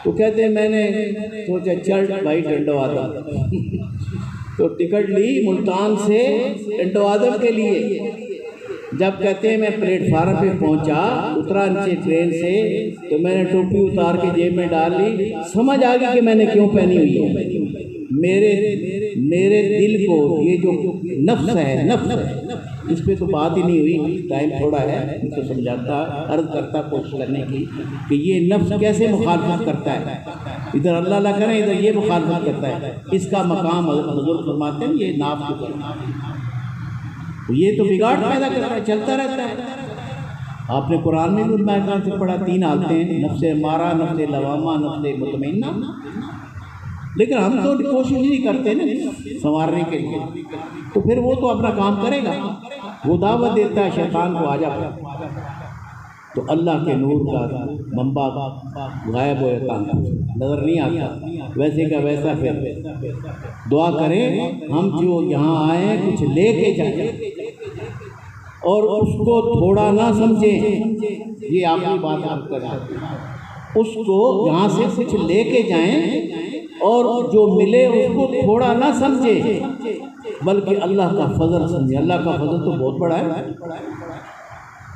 تو کہتے ہیں میں نے سوچا چل بھائی ٹنڈو آدم تو ٹکٹ لی ملتان سے ٹنڈو آدم کے لیے. جب کہتے ہیں میں پلیٹ فارم پہ پہنچا، اترا نیچے ٹرین سے تو میں نے ٹوپی اتار کے جیب میں ڈال لی. سمجھ آ گئی کہ میں نے کیوں پہنی ہوئی ہے. میرے دل کو یہ جو نفس ہے اس پہ تو بات ہی نہیں ہوئی، ٹائم تھوڑا ہے، ان کو سمجھاتا عرض کرتا کوشش کرنے کی کہ یہ نفس کیسے مخالفت کرتا ہے. ادھر اللہ کریں ادھر یہ مخالفت کرتا ہے. اس کا مقام حضور فرماتے ہیں یہ ناف کو کرنا، یہ تو بگاڑ پیدا کرتا ہے، چلتا رہتا ہے. آپ نے قرآن میں بھی کہاں سے پڑھا 3 حالتیں ہیں، نفس امارہ، نفس لوامہ، نفس مطمئنہ. لیکن ہم تو کوشش نہیں کرتے نا سنوارنے کے لیے. تو پھر وہ تو اپنا کام کرے گا، وہ دعوت دیتا ہے شیطان کو آجا. تو اللہ کے نور کا منبع غائب ہو جاتا نظر نہیں آتا، ویسے کا ویسا. پھر دعا کریں ہم جو یہاں آئے کچھ لے کے جائیں اور اس کو تھوڑا نہ سمجھیں، یہ آپ کی بات آپ کریں، اس کو یہاں سے کچھ لے کے جائیں اور جو ملے اس کو تھوڑا نہ سمجھے بلکہ اللہ کا فضل سمجھے۔ اللہ کا فضل تو بہت بڑا ہے،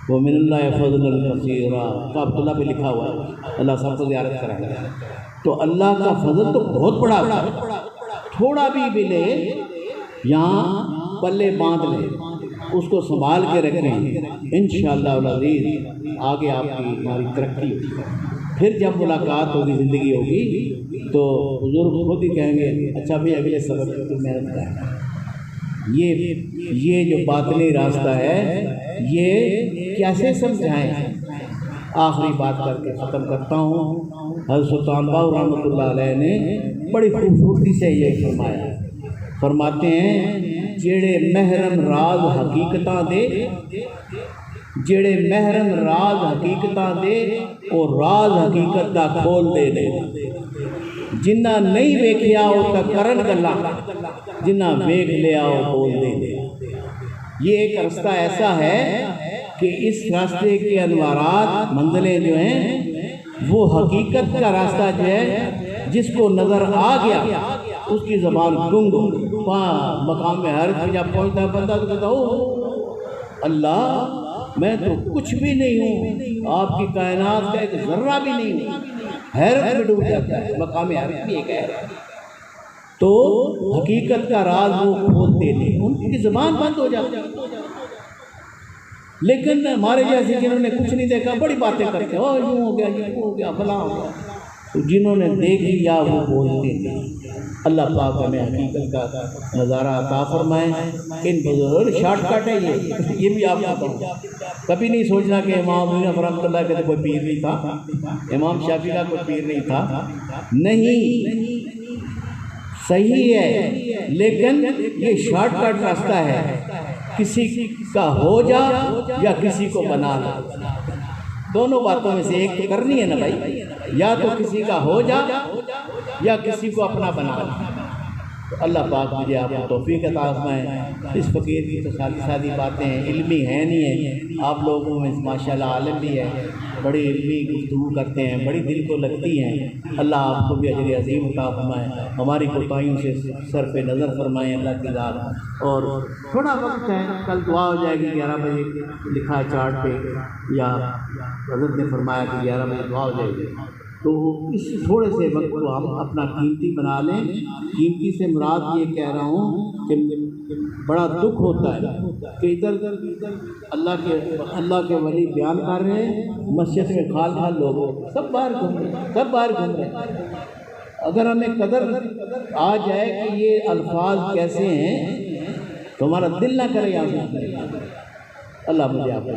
وَمِنَ اللَّهِ فَضْلًا كَثِيرًا کا عبداللہ پہ لکھا ہوا ہے، اللہ سب کو زیارت کرائے گا۔ تو اللہ کا فضل تو بہت بڑا ہے، تھوڑا بھی ملے یہاں پلے باندھ لیں، اس کو سنبھال کے رکھیں، انشاءاللہ العزیز آگے آپ کی ہماری ترقی ہوگی۔ پھر جب ملاقات ہوگی، زندگی ہوگی، تو بزرگ خود ہی کہیں گے اچھا بھی اگلے سبق کی محنت کریں۔ یہ جو باطنی راستہ ہے یہ کیسے سمجھائیں؟ آخری بات کر کے ختم کرتا ہوں۔ حضرت سلطان باہو رحمۃ اللہ علیہ نے بڑی خوبصورتی سے یہ فرمایا، فرماتے ہیں جڑے محرم راز حقیقتاں دے، جڑے محرم راز حقیقتاں دے اور راز حقیقت دا کھول دے دے، جنہ نہیں ویکھیا او تا کرن گلاں، جنہ ویکھ لیا او بول دے دے۔ یہ ایک راستہ ایسا ہے کہ اس راستے کے انوارات منزلیں جو ہیں وہ حقیقت کا راستہ جو ہے جس کو نظر آ گیا اس کی زبان گنگ، مقام میں ہر جب پہنچتا ہے بندہ تو کہتا او اللہ میں تو کچھ بھی نہیں ہوں، آپ کی کائنات کا ایک ذرہ بھی نہیں ہوں، حیرت میں ڈوب جاتا ہے۔ مقام حیرت بھی ایک ہے، تو حقیقت کا راز وہ کھولتے نہیں، ان کی زبان بند ہو جاتی ہے۔ لیکن ہمارے جیسے جنہوں نے کچھ نہیں دیکھا بڑی باتیں کرتے ہیں، یوں ہو گیا، یوں ہو گیا، فلاں ہو گیا، تو جنہوں نے دیکھ لیا وہ بولتے ہیں۔ اللہ پاک ہمیں حقیقت کا نظارہ عطا فرمائے۔ ان بزرگ شارٹ کٹ ہے یہ بھی آپ کو کہوں، کبھی نہیں سوچنا کہ امام ابو رحمۃ اللہ کا کوئی پیر نہیں تھا، امام شافعی کا کوئی پیر نہیں تھا، نہیں، صحیح ہے، لیکن یہ شارٹ کٹ راستہ ہے، کسی کا ہو جا یا کسی کو بنا لا، دونوں باتوں میں سے ایک تو کرنی ہے نا بھائی، یا تو کسی کا ہو جا یا کسی کو اپنا بنا لا۔ تو اللہ پاک مجھے آپ کو توفیق عطا فرمائے۔ اس فقیر کی تو سادی سادی باتیں ہیں، علمی ہیں نہیں ہیں، آپ لوگوں میں ماشاءاللہ عالم بھی ہے، بڑی علمی گفتگو کرتے ہیں، بڑی دل کو لگتی ہیں۔ اللہ آپ کو بھی اجر عظیم عطا فرمائے، ہماری کوتاہیوں سے صرف نظر فرمائیں اللہ کی ذات۔ اور تھوڑا وقت ہے، کل دعا ہو جائے گی 11 بجے، لکھا ہے چارٹ پہ، یا حضرت نے فرمایا کہ 11 بجے دعا ہو جائے گی، تو اس تھوڑے سے وقت کو ہم اپنا قیمتی بنا لیں۔ قیمتی سے مراد یہ کہہ رہا ہوں کہ بڑا دکھ ہوتا ہے کہ ادھر اللہ کے ولی بیان کر رہے ہیں، مسجد میں خال لوگ سب باہر گھوم رہے ہیں۔ اگر ہمیں قدر آ جائے کہ یہ الفاظ کیسے ہیں تو ہمارا دل نہ کرے یاد۔ اللہ مجھے آپ کو